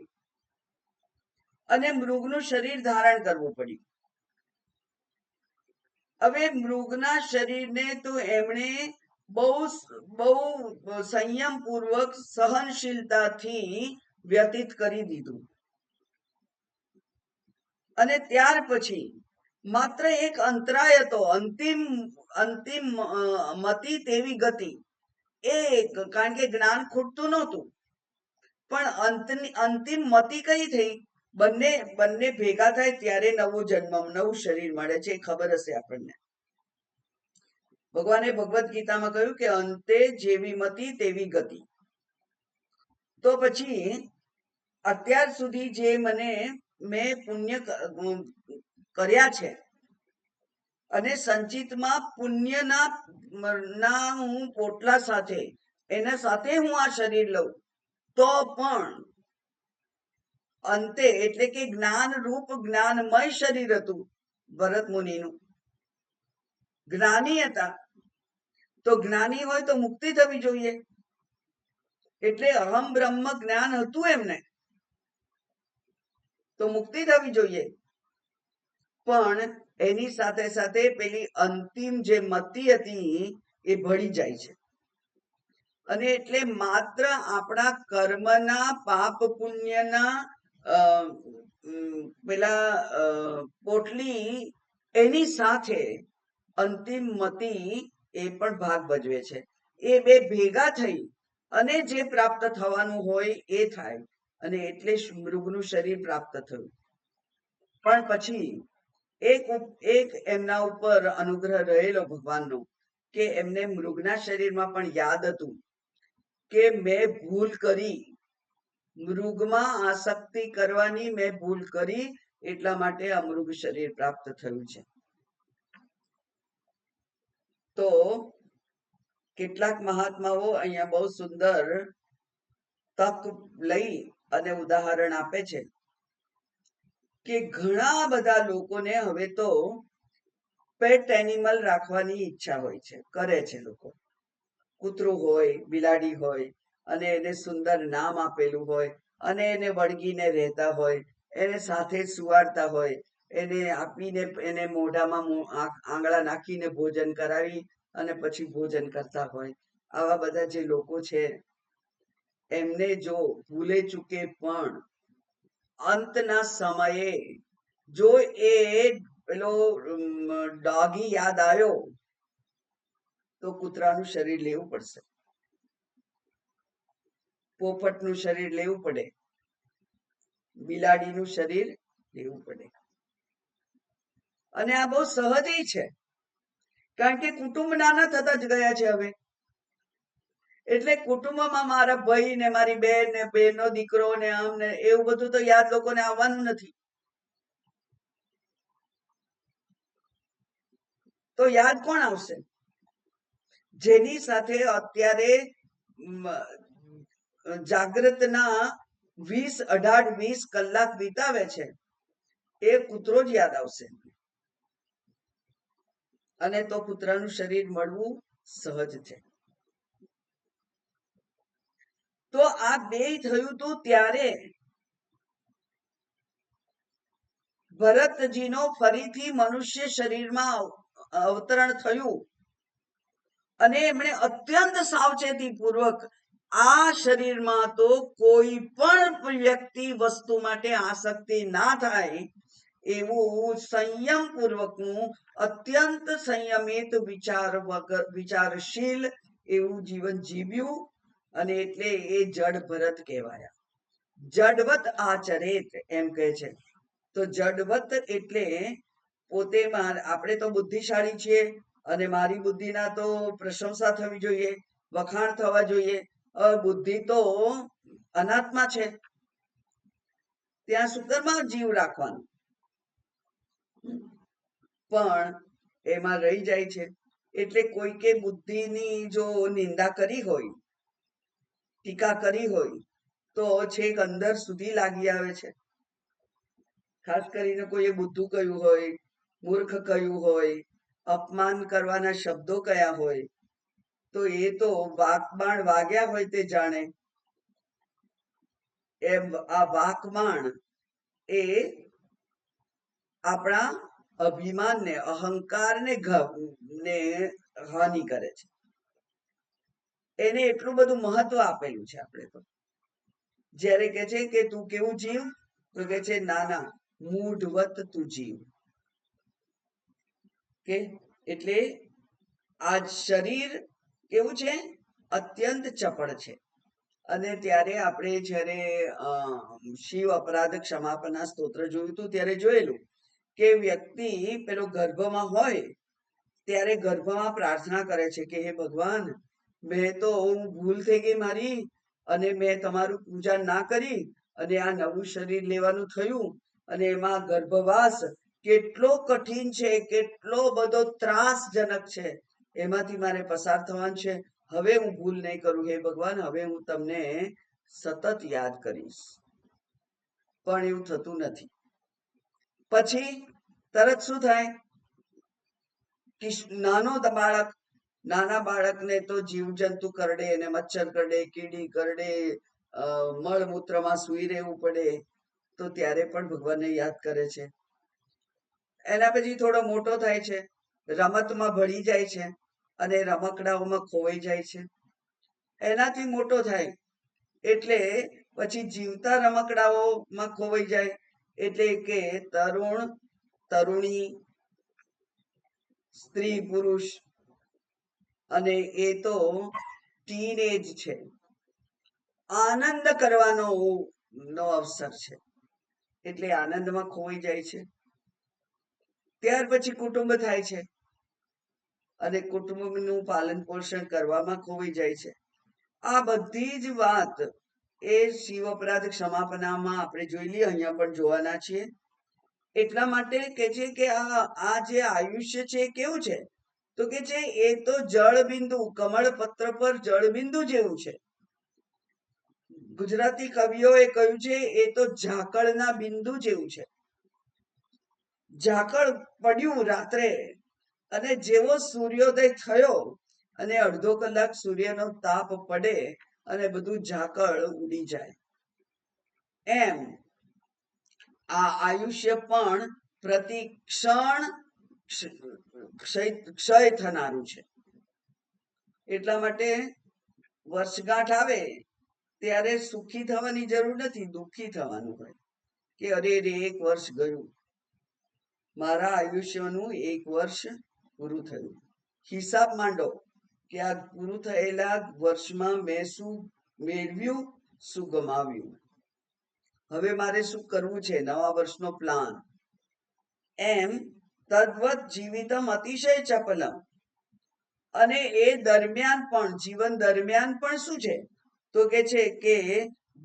અને મૃગનું શરીર ધારણ કરવું પડ્યું. હવે મૃગના શરીરને તો એમણે બહુ બહુ સંયમ પૂર્વક સહનશીલતાથી વ્યતીત કરી દીધું, અને ત્યાર પછી માત્ર એક અંતરાય હતો, અંતિમ અંતિમ મતિ તેવી ગતિ, એક કારણ કે જ્ઞાન ખૂટતું નહોતું, પણ અંતિમ મતિ કઈ થઈ? બંને બંને ભેગા થાય ત્યારે નવો જન્મ, નવું શરીર મળે છે, ખબર હશે આપણને. ભગવાને ભગવદ્ ગીતામાં કહ્યું કે અંતે જેવી મતિ તેવી ગતિ. તો પછી અત્યાર સુધી જે મેં પુણ્ય કર્યા છે અને સંચિતમાં પુણ્યના હું પોટલા સાથે એના સાથે હું આ શરીર લઉં, તો પણ અંતે એટલે કે જ્ઞાન રૂપ જ્ઞાનમય શરીર હતું ભરત મુનિનું. જ્ઞાની હતા, તો જ્ઞાની હોય તો મુક્તિ થવી જોઈએ, એટલે અહમ બ્રહ્મ જ્ઞાન હતું એમને, તો મુક્તિ થવી જોઈએ. પણ એની સાથે સાથે પેલી અંતિમ જે મતિ હતી એ ભળી જાય છે, અને એટલે માત્ર આપણા કર્મના પાપ પુણ્યના પેલા પોટલી એની સાથે અંતિમ મતિ એ પણ ભાગ ભજવે છે. એ બે ભેગા થઈ અને જે પ્રાપ્ત થવાનું હોય એ થાય, અને એટલે મૃગનું શરીર પ્રાપ્ત થયું. પણ પછી એક એમના ઉપર અનુગ્રહ રહેલો ભગવાનનો, કે એમને મૃગના શરીરમાં પણ યાદ હતું કે મેં ભૂલ કરી, મૃગમાં આસક્તિ કરવાની મેં ભૂલ કરી, એટલા માટે આ મૃગ શરીર પ્રાપ્ત થયું છે. તો કેટલાક મહાત્માઓ અહીંયા બહુ સુંદર તક લઈ અને ઉદાહરણ આપે છે કે ઘણા બધા લોકોને હવે તો પેટ એનિમલ રાખવાની ઈચ્છા હોય છે, કરે છે લોકો. કૂતરું હોય, બિલાડી હોય, અને એને સુંદર નામ આપેલું હોય, અને એને વળગીને રહેતા હોય, એને સાથે સુવાડતા હોય, એને આપીને એને મોઢામાં આંગળા નાખીને ભોજન કરાવી અને પછી ભોજન કરતા હોય. આવા બધા જે લોકો છે એમને જો ભૂલે ચૂકે પણ અંતના સમયે જો એ પેલો ડોગી યાદ આવ્યો તો કૂતરાનું શરીર લેવું પડશે, પોપટનું શરીર લેવું પડે, બિલાડીનું શરીર લેવું પડે. અને આ બહુ સહજ છે, કારણ કે કુટુંબ નાના થતા જ ગયા છે હવે. એટલે કુટુંબમાં મારા ભાઈ ને મારી બેન ને બેનનો દીકરો ને આમ ને એવું બધું તો યાદ લોકોને આવવાનું નથી. તો યાદ કોણ આવશે? જેની સાથે અત્યારે જાગૃતના 18-20 કલાક વિતાવે છે એ કૂતરો જ યાદ આવશે, અને તો કૂતરાનું શરીર મળવું સહજ છે. તો આ બે થયું હતું ત્યારે ભરતજીનો ફરીથી મનુષ્ય શરીરમાં અવતરણ થયું, અને એમણે અત્યંત સાવચેતી પૂર્વક આ શરીરમાં તો કોઈ પણ વ્યક્તિ વસ્તુ માટે આસક્તિ ના થાય એવું સંયમ પૂર્વકનું અત્યંત સંયમિત વિચારશીલ એવું જીવન જીવ્યું, અને એટલે એ જડ ભરત કહેવાયા. જડવત આચરેત એમ કહે છે. તો જડવત એટલે પોતે આપણે તો બુદ્ધિશાળી છીએ, અને મારી બુદ્ધિના તો પ્રશંસા થવી જોઈએ, વખાણ થવા જોઈએ. બુદ્ધિ તો અનાત્મા છે, ત્યાં સુકરમાં જીવ રાખવાનું, પણ એમાં રહી જાય છે. એટલે કોઈકે બુદ્ધિની જો નિંદા કરી હોય, ટીકા કરી હોય, તો છેક અંદર સુધી લાગી આવે છે. ખાસ કરીને કોઈએ બુદ્ધું કહ્યું હોય, મૂર્ખ કહ્યું હોય, અપમાન કરવાના શબ્દો કયા હોય, તો એ તો વાકબાણ વાગ્યા હોય તે જાણે. એમ આ વાકબાણ એ આપણા અભિમાનને, અહંકારને ને હાનિ કરે છે. એને એટલું બધું મહત્વ આપેલું છે આપણે તો. જ્યારે કે છે કે તું કેવું જીવ, તો કે છે ના ના મૂઢવત તું જીવ. કે એટલે આ શરીર કેવું છે, અત્યંત ચપળ છે. અને ત્યારે આપણે જ્યારે શિવ અપરાધ ક્ષમાપના સ્તોત્ર જોયું હતું ત્યારે જોયેલું કે વ્યક્તિ પેલો ગર્ભમાં હોય ત્યારે ગર્ભમાં પ્રાર્થના કરે છે કે હે ભગવાન, મેં તો ભૂલ થઈ ગઈ મારી, અને મેં તમારું પૂજા ના કરી અને આ નવું શરીર લેવાનું થયું, અને એમાં ગર્ભવાસ કેટલો કઠિન છે, કેટલો બધો ત્રાસજનક છે, એમાંથી મારે પસાર થવાનું છે. હવે હું ભૂલ નહીં કરું હે ભગવાન, હવે હું તમને સતત યાદ કરીશ. પણ એવું થતું નથી. પછી તરત શું થાય કે નાના બાળકને તો જીવજંતુ કરડે, અને મચ્છર કરડે, કીડી કરડે, મળમૂત્રમાં સૂઈ રહેવું પડે, તો ત્યારે પણ ભગવાનને યાદ કરે છે. એના પછી થોડો મોટો થાય છે, રમતમાં ભળી જાય છે, અને રમકડાઓમાં ખોવાઈ જાય છે. એનાથી મોટો થાય એટલે પછી જીવતા રમકડાઓમાં ખોવાઈ જાય, એટલે કે તરુણ તરુણી, સ્ત્રી પુરુષ, અને એ તો ટીનેજ છે, આનંદ કરવાનો અવસર છે, એટલે આનંદમાં ખોવાઈ જાય છે. ત્યાર પછી કુટુંબ થાય છે, અને કુટુંબનું પાલન પોષણ કરવામાં ખોવાઈ જાય છે. આ બધી જ વાત એ શિવ અપરાધ ક્ષમાપનામાં આપણે જોઈ લઈએ, અહીંયા પણ જોવાના છીએ. એટલા માટે કે છે કે આ જે આયુષ્ય છે કેવું છે, તો કે છે એ તો જળબિંદુ, કમળપત્ર પર જળબિંદુ જેવું છે. ગુજરાતી કવિઓએ કહ્યું છે એ તો ઝાકળના બિંદુ જેવું છે. ઝાકળ પડ્યું રાત્રે, અને જેવો સૂર્યોદય થયો અને અડધો કલાક સૂર્યનો તાપ પડે અને બધું ઝાકળ ઉડી જાય, એમ આ આયુષ્ય પણ પ્રતિ ક્ષણ ક્ષય થનારું છે. એટલા માટે વર્ષગાંઠ આવે ત્યારે સુખી થવાની જરૂર નથી, દુઃખી થવાનું હોય કે અરે રે, એક વર્ષ ગયું, મારા આયુષ્યનું એક વર્ષ પૂરું થયું. હિસાબ માંડો કે આ પૂરું થયેલા વર્ષમાં મેં શું મેળવ્યું, શું ગમાવ્યું. હવે મારે શું કરવું છે, નવા વર્ષનો પ્લાન. એમ તદ્વત જીવિતમ અતિશય ચપલમ. અને એ દરમિયાન પણ, જીવન દરમિયાન પણ શું છે, તો કે છે કે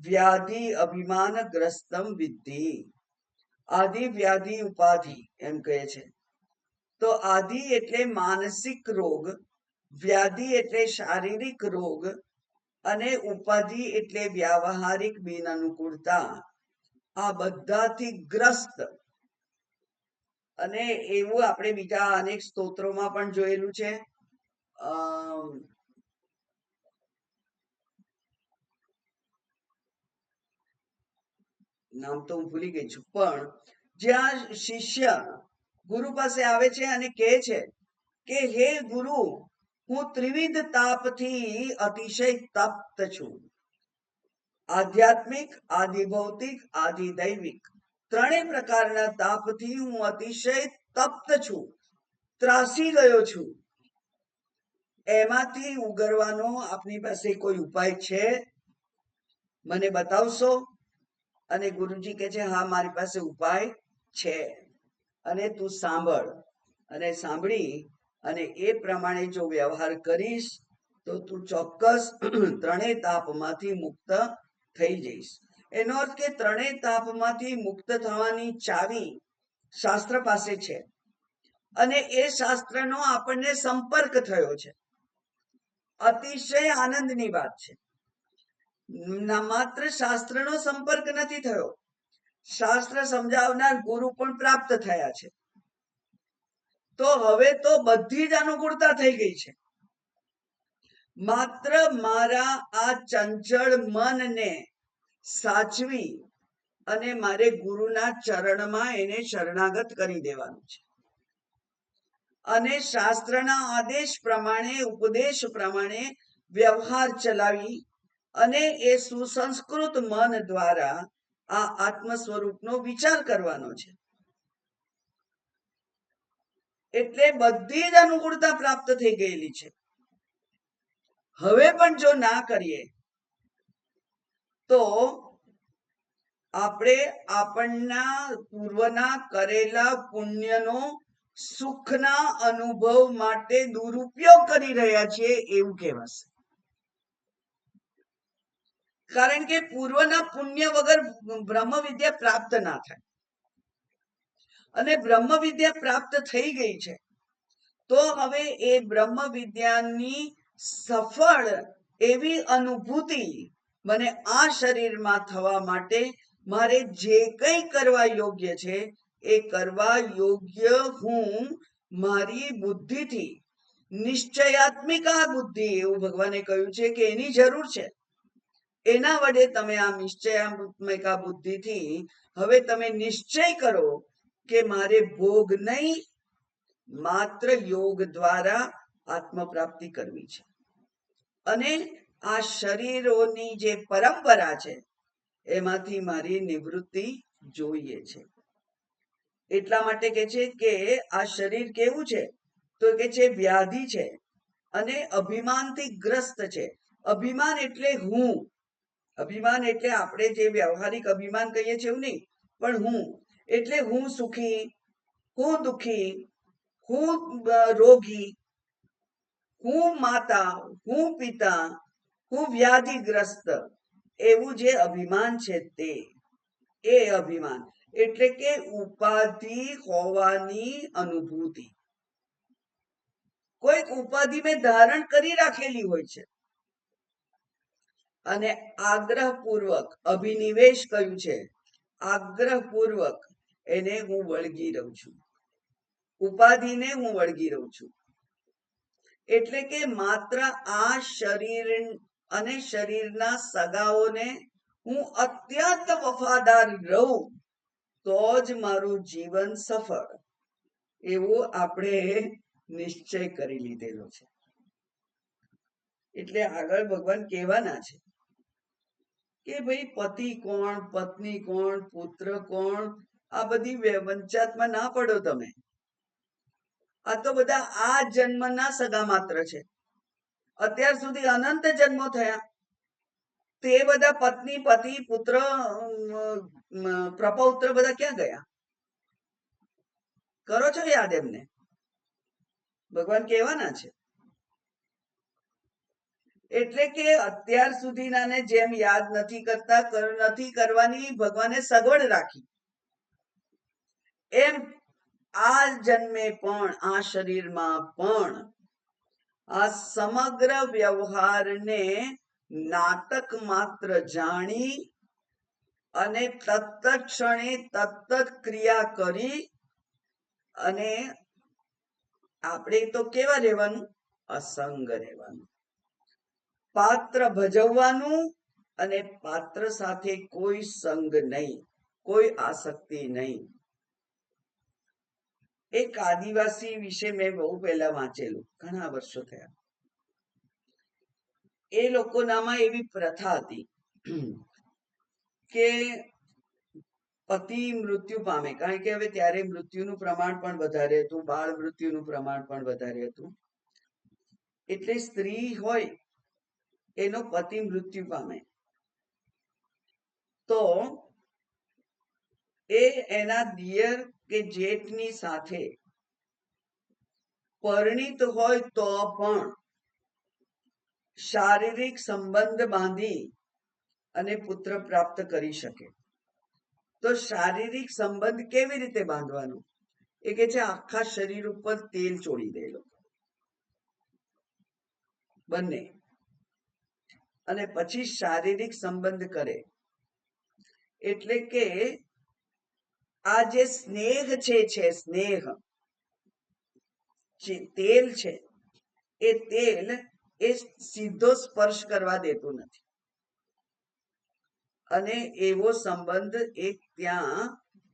વ્યાધિ અભિમાન ગ્રસ્તમ વિદ્ધિ. આદિ વ્યાધિ ઉપાધિ એમ કહે છે. તો આદિ એટલે માનસિક રોગ, વ્યાધિ એટલે શારીરિક રોગ, અને ઉપાધિ એટલે વ્યાવહારિક બિન અનુકૂળતા. આ બધાથી ગ્રસ્ત. અને એવું આપણે બીજા અનેક સ્તોત્રોમાં પણ જોયેલું છે. નામ તો હું ભૂલી ગઈ છું, પણ જ્યાં શિષ્ય ગુરુ પાસે આવે છે અને કહે છે કે હે ગુરુ, હું ત્રિવિધ તાપથી અતિશય તપ્ત છું. આધ્યાત્મિક, આદિ ભૌતિક, આદિ દૈવિક, ત્રણેય પ્રકારના તાપથી હું અતિશય તપ્ત છું, ત્રાસી ગયો છું. એમાંથી ઉગરવાનો આપની પાસે કોઈ ઉપાય છે? મને બતાવશો? અને ગુરુજી કહે છે હા, મારી પાસે ઉપાય છે, અને તું સાંભળ, અને સાંભળી અને એ પ્રમાણે જો વ્યવહાર કરીશ તો તું ચોક્કસ ત્રણેય તાપમાંથી મુક્ત થઈ જઈશ. એનો અર્થ કે ત્રણેય તાપમાંથી મુક્ત થવાની ચાવી શાસ્ત્ર પાસે છે, અને એ શાસ્ત્રનો આપણને સંપર્ક થયો છે. અતિશય આનંદની વાત છે. માત્ર શાસ્ત્રનો સંપર્ક નથી થયો, શાસ્ત્ર સમજાવનાર ગુરુ પણ પ્રાપ્ત થયા છે. તો હવે તો બધી જ અનુકૂળતા થઈ ગઈ છે. માત્ર મારા આ ચંચળ મનને સાચવી અને મારે ગુરુના ચરણમાં એને શરણાગત કરી દેવાનું છે. અને શાસ્ત્રના આદેશ પ્રમાણે, ઉપદેશ પ્રમાણે વ્યવહાર ચલાવી અને એ સુસંસ્કૃત મન દ્વારા આ આત્મ સ્વરૂપનો વિચાર કરવાનો છે. એટલે બધી જ અનુકૂળતા પ્રાપ્ત થઈ ગયેલી છે. હવે પણ જો ના કરીએ તો આપણે આપણના પૂર્વના કરેલા પુણ્યનો સુખના અનુભવ માટે દુરુપયોગ કરી રહ્યા છીએ એવું કહેવાશે. કારણ કે પૂર્વના પુણ્ય વગર બ્રહ્મ વિદ્યા પ્રાપ્ત ના થાય. અને બ્રહ્મ વિદ્યા પ્રાપ્ત થઈ ગઈ છે તો હવે એ બ્રહ્મ વિદ્યાની સફળ એવી અનુભૂતિ મને આ શરીરમાં થવા માટે મારે જે કંઈ કરવા યોગ્ય છે એ કરવા યોગ્ય હું મારી બુદ્ધિથી, નિશ્ચયાત્મિકા બુદ્ધિ એવું ભગવાને કહ્યું છે કે એની જરૂર છે. એના વડે તમે આ નિશ્ચયાત્મિકા બુદ્ધિથી હવે તમે નિશ્ચય કરો કે મારે ભોગ નહીં, માત્ર યોગ દ્વારા આત્મ પ્રાપ્તિ કરવી છે. અને આ શરીરોની જે પરંપરા છે એમાંથી મારી નિવૃત્તિ જોઈએ છે. એટલા માટે કે છે કે આ શરીર કેવું છે તો કે છે વ્યાધિ છે અને અભિમાનથી ગ્રસ્ત છે. અભિમાન એટલે હું. અભિમાન એટલે આપણે જે વ્યવહારિક અભિમાન કહીએ છીએ એવું નહીં, પણ હું એટલે હું સુખી, હું દુઃખી, હું રોગી, હું માતા, હું પિતા, હું વ્યાધિગ્રસ્ત, એવું જે અભિમાન છે તે એ અભિમાન એટલે કે ઉપાધિ હોવાની અનુભૂતિ. કોઈક ઉપાધિ મેં ધારણ કરી રાખેલી હોય છે અને આગ્રહપૂર્વક અભિનિવેશ કયું છે, આગ્રહપૂર્વક એને હું વળગી રહું છું, ઉપાધિને હું વળગી રહું છું. એટલે કે માત્ર આ શરીર અને શરીરના સગાઓને હું અત્યંત વફાદાર રહું તો જ મારું જીવન સફળ, એવો આપણે નિશ્ચય કરી લીધેલો છે. એટલે આગળ ભગવાન કહેવાના છે કે ભાઈ પતિ કોણ, પત્ની કોણ, પુત્ર કોણ, આ બધી વંચાતમાં ના પડો તમે. આ તો બધા આ જન્મના સગા માત્ર છે. અત્યાર સુધી અનંત જન્મો થયા તે બધા પત્ની, પતિ, પુત્ર, પ્રપૌત્ર બધા ક્યાં ગયા? કરો છો યાદ એમને? ભગવાન કહેવાના છે. એટલે કે અત્યાર સુધીના જેમ યાદ નથી કરતા, નથી કરવાની ભગવાને સગવડ રાખી, એમ આ જન્મે પણ, આ શરીરમાં પણ આ સમગ્ર વ્યવહારને નાટક માત્ર જાણી અને તત્ત ક્ષણે તત્ત ક્રિયા કરી અને આપણે તો કેવા રહેવાનું? અસંગ રહેવાનું. પાત્ર ભજવવાનું અને પાત્ર સાથે કોઈ સંગ નહીં, કોઈ આસક્તિ નહીં. એક આદિવાસી વિશે મેં બહુ પહેલા વાંચેલું, ઘણા વર્ષો થયા. એ લોકોનામાં એવી પ્રથા હતી કે પતિ મૃત્યુ પામે, કારણ કે હવે ત્યારે મૃત્યુનું પ્રમાણ પણ વધારે હતું, બાળ મૃત્યુનું પ્રમાણ પણ વધારે હતું. એટલે સ્ત્રી હોય એનો પતિ મૃત્યુ પામે તો એ એના દિયર કે જેઠની સાથે પરિણીત હોય તો પણ શારીરિક સંબંધ બાંધી અને પુત્ર પ્રાપ્ત કરી શકે. તો શારીરિક સંબંધ કેવી રીતે બાંધવાનું? એ કે છે આખા શરીર ઉપર તેલ ચોળી દે બંને, અને પછી શારીરિક સંબંધ કરે. એટલે કે આ જે સ્નેહ છે સ્નેહ જે તેલ છે એ તેલ એ સીધો સ્પર્શ કરવા દેતું નથી. અને એવો સંબંધ એક ત્યાં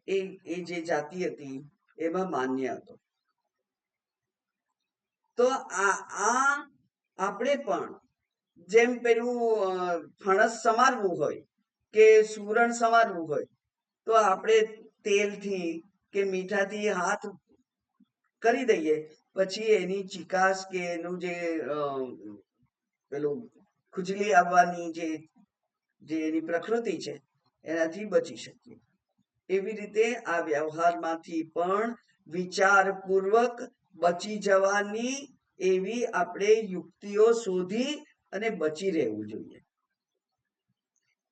એ જે જાતિ હતી એમાં માન્ય હતો. તો આ આપણે પણ જેમ પેલું ફણસ સમારવું હોય કે સુરણ સમારવું હોય તો આપણે તેલથી કે મીઠાથી હાથ કરી દઈએ, પછી એની ચિકાસ કે એનું જે પેલું ખુજલી આવવાની જે એની પ્રકૃતિ છે એનાથી બચી શકીએ. એવી રીતે આ વ્યવહારમાંથી પણ વિચારપૂર્વક બચી જવાની એવી આપણે યુક્તિઓ શોધી અને બચી રહેવું જોઈએ.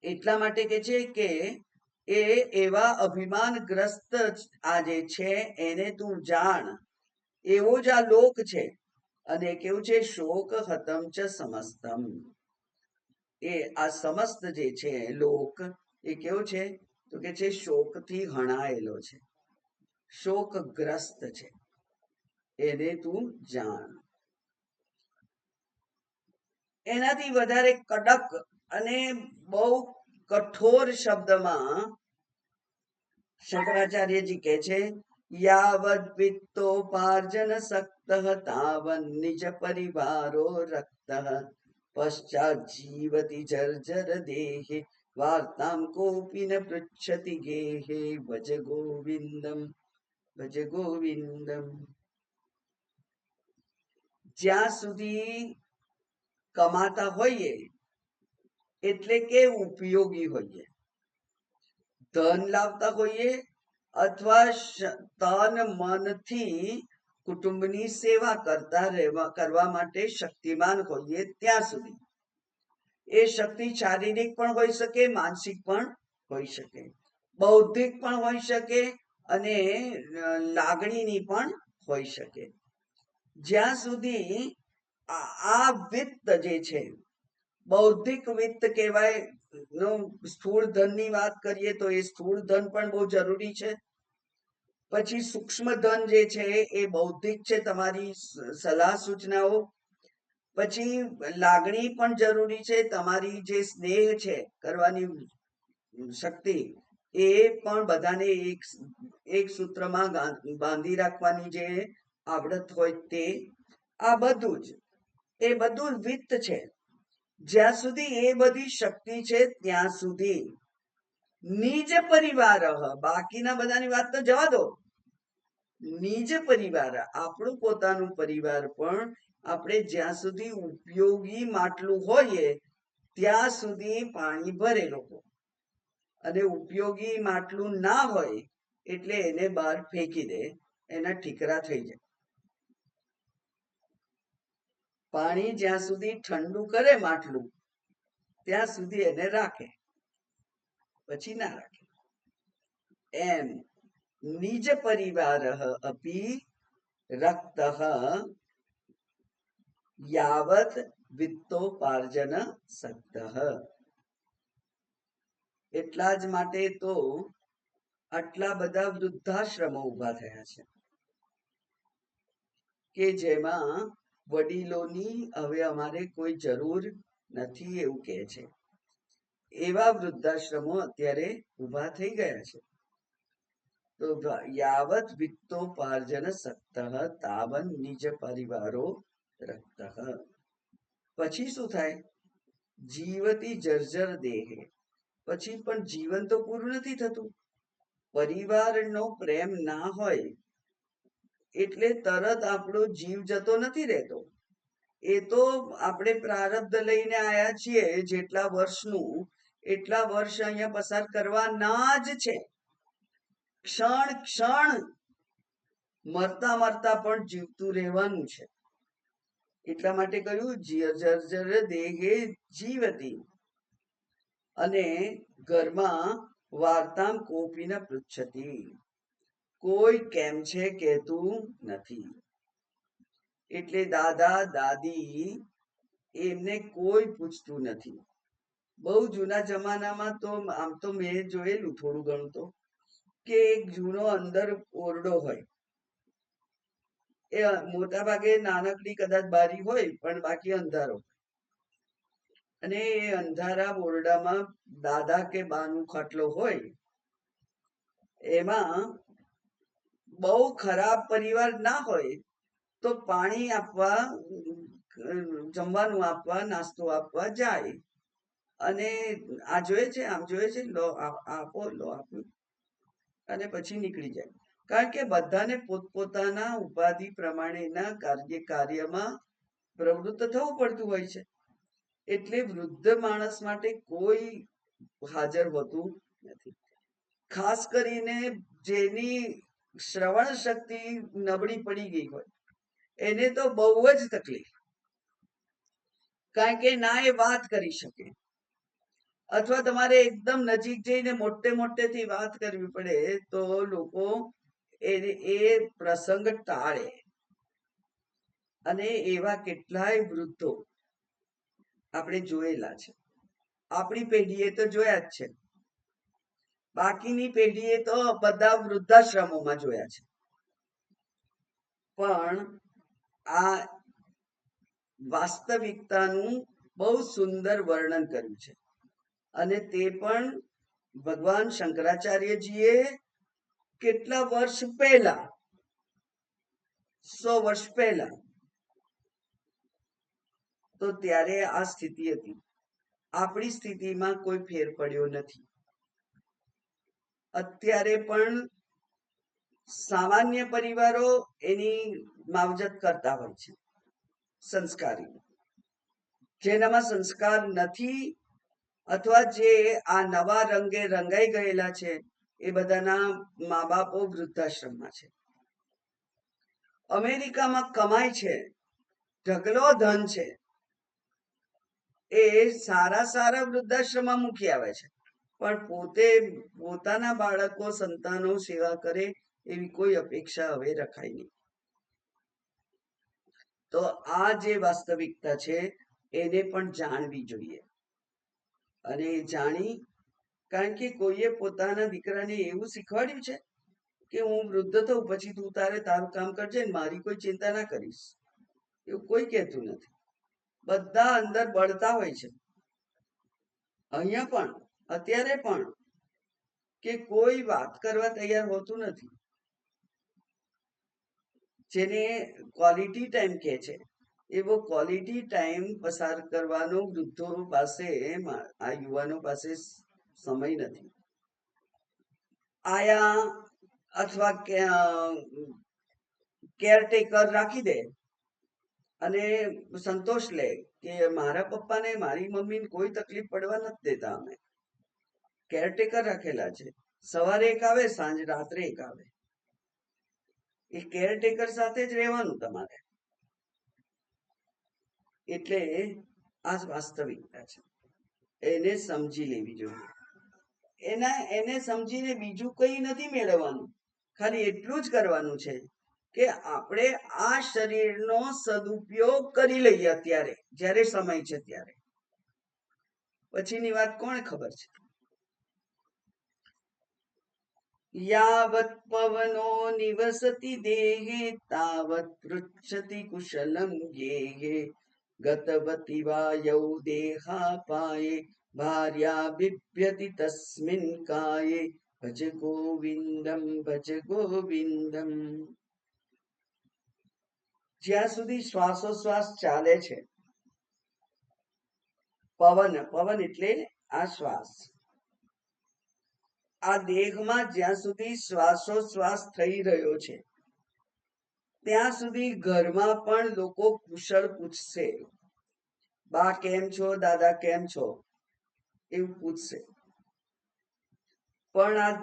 એટલા માટે કે છે કે એ એવા અભિમાનગ્રસ્ત આ જે છે એને તું જાણ, એવો જ આ લોક છે. અને કેવું છે, શોક હતમ ચ સમસ્તમ. એ આ સમસ્ત જે છે લોક એ કેવું છે તો કે છે શોકથી હણાયેલો છે, શોકગ્રસ્ત છે, એને તું જાણ. એનાથી વધારે કડક અને બહુ કઠોર શબ્દમાં શંકરાચાર્યજી કહે છે, યાવદ વિત્તોપાર્જન સક્ત તાવન નિજ પરિવારો રક્ત પશ્ચાત જીવતી જર્જર દેહે વાર્તામ કોપી ન પૃચ્છતિ ગેહે ભજ ગોવિંદમ ભજ ગોવિંદમ. જ્યાં સુધી કમાતા હોઈએ એટલે કે ઉપયોગી હોઈએ, ધન લાવતા હોઈએ અથવા તન મનથી કુટુંબની સેવા કરવા માટે શક્તિમાન હોઈએ ત્યાં સુધી. એ શક્તિ શારીરિક પણ હોઈ શકે, માનસિક પણ હોઈ શકે, બૌદ્ધિક પણ હોઈ શકે અને લાગણીની પણ હોઈ શકે. જ્યાં સુધી આ વિત્ત જે છે, બૌદ્ધિક વિત્ત કહેવાય, સ્થૂળ ધનની વાત કરીએ તો એ સ્થૂળ ધન પણ બહુ જરૂરી છે. પછી સૂક્ષ્મ ધન જે છે એ બૌદ્ધિક છે, તમારી સલાહ સૂચનાઓ. પછી લાગણી પણ જરૂરી છે, તમારી જે સ્નેહ છે કરવાની શક્તિ, એ પણ બધાને એક સૂત્રમાં બાંધી રાખવાની જે આવડત હોય તે. આ બધું જ એ બધું વિત્ત છે. જ્યાં સુધી એ બધી શક્તિ છે ત્યાં સુધી નિજ પરિવાર, બાકીના બધાની વાત તો જવા દો, નિજ પરિવાર આપણું પોતાનું પરિવાર પણ આપણે જ્યાં સુધી ઉપયોગી માટલું હોઈએ ત્યાં સુધી પાણી ભરેલો, અને ઉપયોગી માટલું ના હોય એટલે એને બહાર ફેંકી દે, એના ઠીકરા થઈ જાય. પાણી જ્યાં સુધી ઠંડુ કરે માટલું ત્યાં સુધી એને રાખે, પછી ના રાખે. એમ નિજ પરિવાર અપી રક્ત યાવત વિત્તોપાર્જન સક્ત. એટલા જ માટે તો આટલા બધા વૃદ્ધાશ્રમો ઉભા થયા છે કે જેમાં વડીલોની હવે અમારે કોઈ જરૂર નથી એવું કહે છે. એવા વૃદ્ધાશ્રમો અત્યારે ઉભા થઈ ગયા છે. તો યાવત વિત્તોપાર્જન સક્ત તાવન નિજ પરિવારો રક્ત. પછી શું થાય, જીવતી જર્જર દેહે. પછી પણ જીવન તો પૂરું નથી થતું. પરિવારનો પ્રેમ ના હોય એટલે તરત આપણો જીવ જતો નથી રહેતો. એ તો આપણે પ્રારબ્ધ લઈને આયા છીએ જેટલા વર્ષનું, એટલા વર્ષ અહીંયા પસાર કરવાના જ છે. ક્ષણ ક્ષણ મરતા મરતા પણ જીવતું રહેવાનું છે. એટલા માટે કહ્યું જર્જર દેહે જીવતી. અને ઘરમાં વાર્તામ કોપી ન પૃચ્છતિ, કોઈ કેમ છે કહેતું નથી. એટલે દાદા દાદી એમને કોઈ પૂછતું નથી. બહુ જૂના જમાનામાં તો આમ તો મેં જોયેલું થોડું ઘણું તો, કે એક જૂનો અંદર ઓરડો હોય, એ મોટા ભાગે નાનકડી કદાચ બારી હોય પણ બાકી અંધારો, અને એ અંધારા ઓરડામાં દાદા કે બાનું ખાટલો હોય. એમાં બહુ ખરાબ પરિવાર ના હોય તો પાણી આપવા, જમવાનું આપવા, નાસ્તો આપવા જાય, અને આ જોઈએ છે, આમ જોઈએ છે, લો આપો, લો આપ્યું, અને પછી નીકળી જાય. કારણ કે બધાને પોતપોતાના ઉપાધિ પ્રમાણેના કાર્યમાં પ્રવૃત્ત થવું પડતું હોય છે. એટલે વૃદ્ધ માણસ માટે કોઈ હાજર હોતું નથી. ખાસ કરીને જેની શ્રવણ શક્તિ નબળી પડી ગઈ હોય એને તો બહુ જ તકલીફ. કારણ કે ના એ વાત કરી શકે, અથવા તમારે એકદમ નજીક જઈને મોટેથી વાત કરવી પડે તો લોકો એ પ્રસંગ ટાળે. અને એવા કેટલાય વૃદ્ધો આપણે જોયેલા છે. આપણી પેઢીએ તો જોયા જ છે, બાકીની પેઢીએ તો બધા વૃદ્ધાશ્રમોમાં જોયા છે. પણ આ વાસ્તવિકતાનું બહુ સુંદર વર્ણન કર્યું છે, અને તે પણ ભગવાન શંકરાચાર્યજીએ કેટલા વર્ષ પહેલા, 100 વર્ષ પહેલા, તો ત્યારે આ સ્થિતિ હતી. આપણી સ્થિતિમાં કોઈ ફેર પડ્યો નથી. અત્યારે પણ સામાન્ય પરિવારો એની માવજત કરતા હોય છે, સંસ્કારી. જેનામાં સંસ્કાર નથી, અથવા જે આ નવા રંગે રંગાઈ ગયેલા છે, એ બધાના મા બાપો વૃદ્ધાશ્રમમાં છે. અમેરિકામાં કમાય છે, ઢગલો ધન છે, એ સારા વૃદ્ધાશ્રમમાં મૂકી આવે છે, પણ પોતે પોતાના બાળકો, સંતાનો સેવા કરે એવી કોઈ અપેક્ષા હવે રખાય નહીં. તો આ જે વાસ્તવિકતા છે એને પણ જાણવી જોઈએ. અને જાણી, કારણ કે કોઈએ પોતાના દીકરાને એવું શીખવાડ્યું છે કે હું વૃદ્ધ થઉં પછી તું તારું કામ કરજે, મારી કોઈ ચિંતા ના કરીશ, એવું કોઈ કહેતું નથી. બધા અંદર બળતા હોય છે, અહીંયા પણ, અત્યારે પણ, કે કોઈ વાત કરવા તૈયાર હોતું નથી. જેને ક્વોલિટી ટાઈમ કહે છે, એવો ક્વોલિટી ટાઈમ પસાર કરવાનો વૃદ્ધો પાસે, આ યુવાનો પાસે સમય નથી. આયા અથવા કેરટેકર રાખી દે અને સંતોષ લે કે મારા પપ્પાને, મારી મમ્મીને કોઈ તકલીફ પડવા નથી દેતા, અમે કેરટેકર રાખેલા છે. સવારે એક આવે, સાંજે રાત્રે એક આવે. એ કેરટેકર સાથે જ રહેવાનું તમારે. એટલે આ વાસ્તવિકતા છે, એને સમજી લેવી જોઈએ. એને સમજીને બીજું કઈ નથી મેળવવાનું, ખાલી એટલું જ કરવાનું છે કે આપણે આ શરીરનો સદુપયોગ કરી લઈએ અત્યારે, જ્યારે સમય છે ત્યારે. પછીની વાત કોને ખબર છે. યાવત પવનો નિવસતિ દેહે તાવત પૃચ્છતિ કુશલમ ગેહે ગતવતી વાયૌ દેહાપાયે ભાર્યા બિભ્યતિ તસ્મિન કાયે ભજ ગોવિંદમ ભજ ગોવિંદમ. જ્યાં સુધી શ્વાસોશ્વાસ ચાલે છે, પવન એટલે આ શ્વાસ, આ દેહમાં જ્યાં સુધી શ્વાસોશ્વાસ થઈ રહ્યો છે ત્યાં સુધી ઘરમાં પણ લોકો કુશળ પૂછશે. બા કેમ છો, દાદા કેમ છો, એવું પૂછશે. પણ આ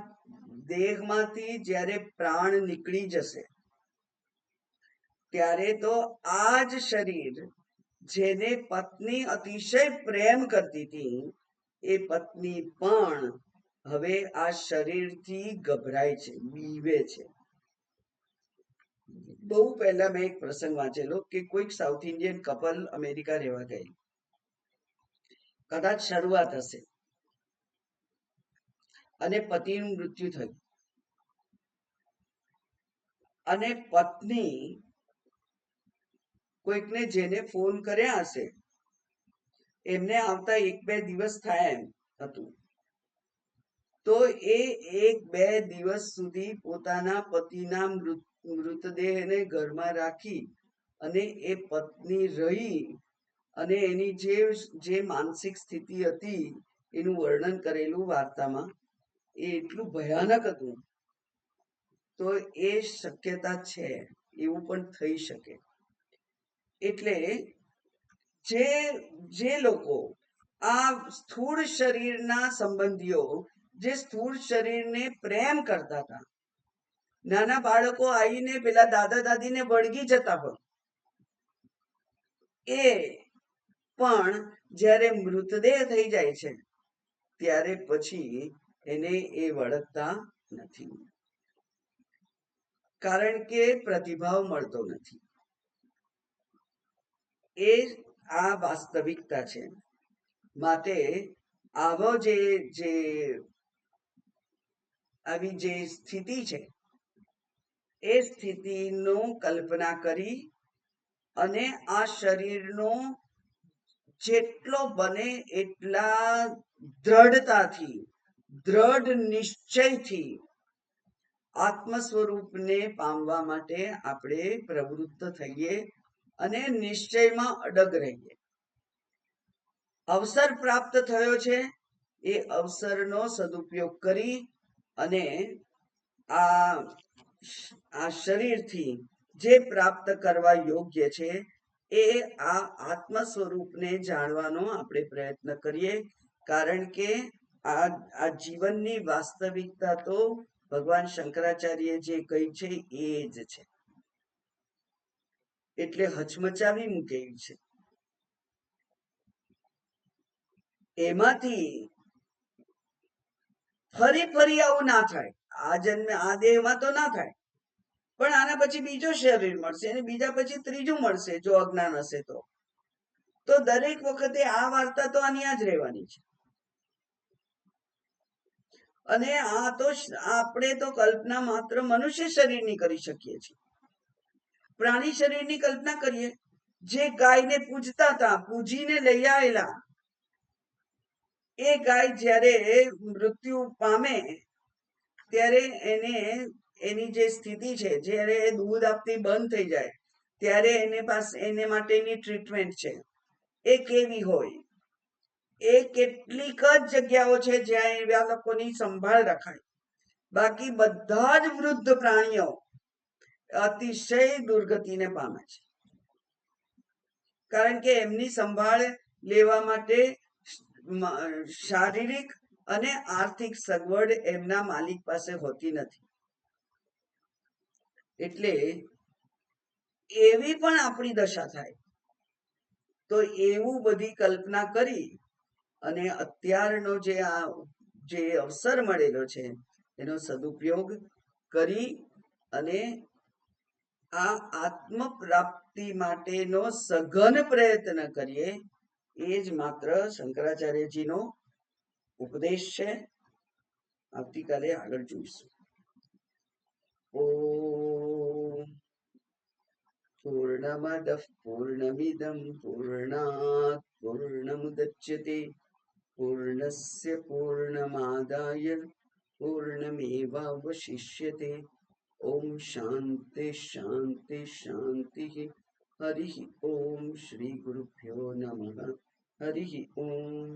દેહમાંથી જ્યારે પ્રાણ નીકળી જશે ત્યારે તો આ જ શરીર, જેને પત્ની અતિશય પ્રેમ કરતી હતી, એ પત્ની પણ હવે આ શરીરથી ગભરાય છે, બીવે છે. બહુ પહેલા મેં એક પ્રસંગ વાંચેલો કે કોઈક સાઉથ ઇન્ડિયન કપલ અમેરિકા રહેવા ગયેલું, કદાચ શરૂઆત હશે, અને પતિનું મૃત્યુ થયું, અને પત્ની કોઈકને જેને ફોન કર્યા હશે, એમને આવતા 1-2 દિવસ થાય એમ હતું, તો એ 1-2 દિવસ સુધી પોતાના પતિના મૃતદેહને ઘરમાં રાખી અને એ પત્ની રહી અને એની જે માનસિક સ્થિતિ હતી એનું વર્ણન કરેલું વાર્તામાં એ એટલું ભયાનક હતું. તો એ શક્યતા છે, એવું પણ થઈ શકે. એટલે જે લોકો આ સ્થૂળ શરીરના સંબંધીઓ જે સ્થૂળ શરીરને પ્રેમ કરતા હતા, નાના બાળકો આવીને પેલા દાદા દાદીને વળગી જતા હોય, એ પણ જ્યારે મૃતદેહ થઈ જાય છે ત્યારે પછી એને એ વળગતા નથી, કારણ કે પ્રતિભાવ મળતો નથી. એ આ વાસ્તવિકતા છે. માટે આવો આવી જે સ્થિતિ છે એ સ્થિતિનો કલ્પના કરી અને આ શરીરનો જેટલો બને એટલા દ્રઢતાથી, દ્રઢ નિશ્ચયથી આત્મ સ્વરૂપને પામવા માટે આપણે પ્રવૃત્ત થઈએ અને નિશ્ચયમાં અડગ રહીએ. અવસર પ્રાપ્ત થયો છે, એ અવસરનો સદુપયોગ કરી અને આ શરીરથી જે પ્રાપ્ત કરવા યોગ્ય છે એ આ આત્મ સ્વરૂપને જાણવાનો આપણે પ્રયત્ન કરીએ, કારણ કે આ જીવનની વાસ્તવિકતા તો ભગવાન શંકરાચાર્ય જે કહી છે એ જ છે. એટલે હચમચાવી મૂકેલી છે. એમાંથી ફરી આવું ના થાય. આ જન્મે આ દેહમાં તો ના થાય, પણ આના પછી બીજો શરીર મળશે અને બીજા પછી ત્રીજું મળશે, જો અજ્ઞાન હશે તો દરેક વખતે આ વાર્તા તો આની જ રહેવાની છે. અને આ તો આપણે તો કલ્પના માત્ર મનુષ્ય શરીરની કરી શકીએ છીએ. પ્રાણી શરીરની કલ્પના કરીએ. જે ગાયને પૂજતા હતા, પૂજીને લઈ આવેલા, એ ગાય જ્યારે મૃત્યુ પામે ત્યારે એની જે સ્થિતિ છે, જ્યારે દૂધ આપતી બંધ થઈ જાય ત્યારે એને માટેની ટ્રીટમેન્ટ છે એ કેવી હોય? એ કેટલીક જ જગ્યાઓ છે જ્યાં એવા લોકોની સંભાળ રખાય. બાકી બધા જ વૃદ્ધ પ્રાણીઓ અતિશય દુર્ગતિને પામે છે, કારણ કે એમની સંભાળ લેવા માટે શારીરિક અને આર્થિક સગવડ એમના માલિક પાસે હોતી નથી. એટલે એવી પણ આપણી દશા થાય. તો એવું બધી કલ્પના કરી અને અત્યારનો જે અવસર મળેલો છે એનો સદુપયોગ કરી અને આ આત્મ પ્રાપ્તિ માટેનો સઘન પ્રયત્ન કરીએ. એ જ માત્ર શંકરાચાર્યજીનો ઉપદેશ છે. આવતીકાલે આગળ જોઈશું. ઓમ પૂર્ણમદઃ પૂર્ણમિદં પૂર્ણાત પૂર્ણમુદચ્યતે પૂર્ણસ્ય પૂર્ણમાદાય પૂર્ણમેવાવશિષ્યતે. ઓમ શાંતિ શાંતિ શાંતિ. હરિ ઓમ. શ્રી ગુરુભ્યો નમઃ. હરિ ઓમ.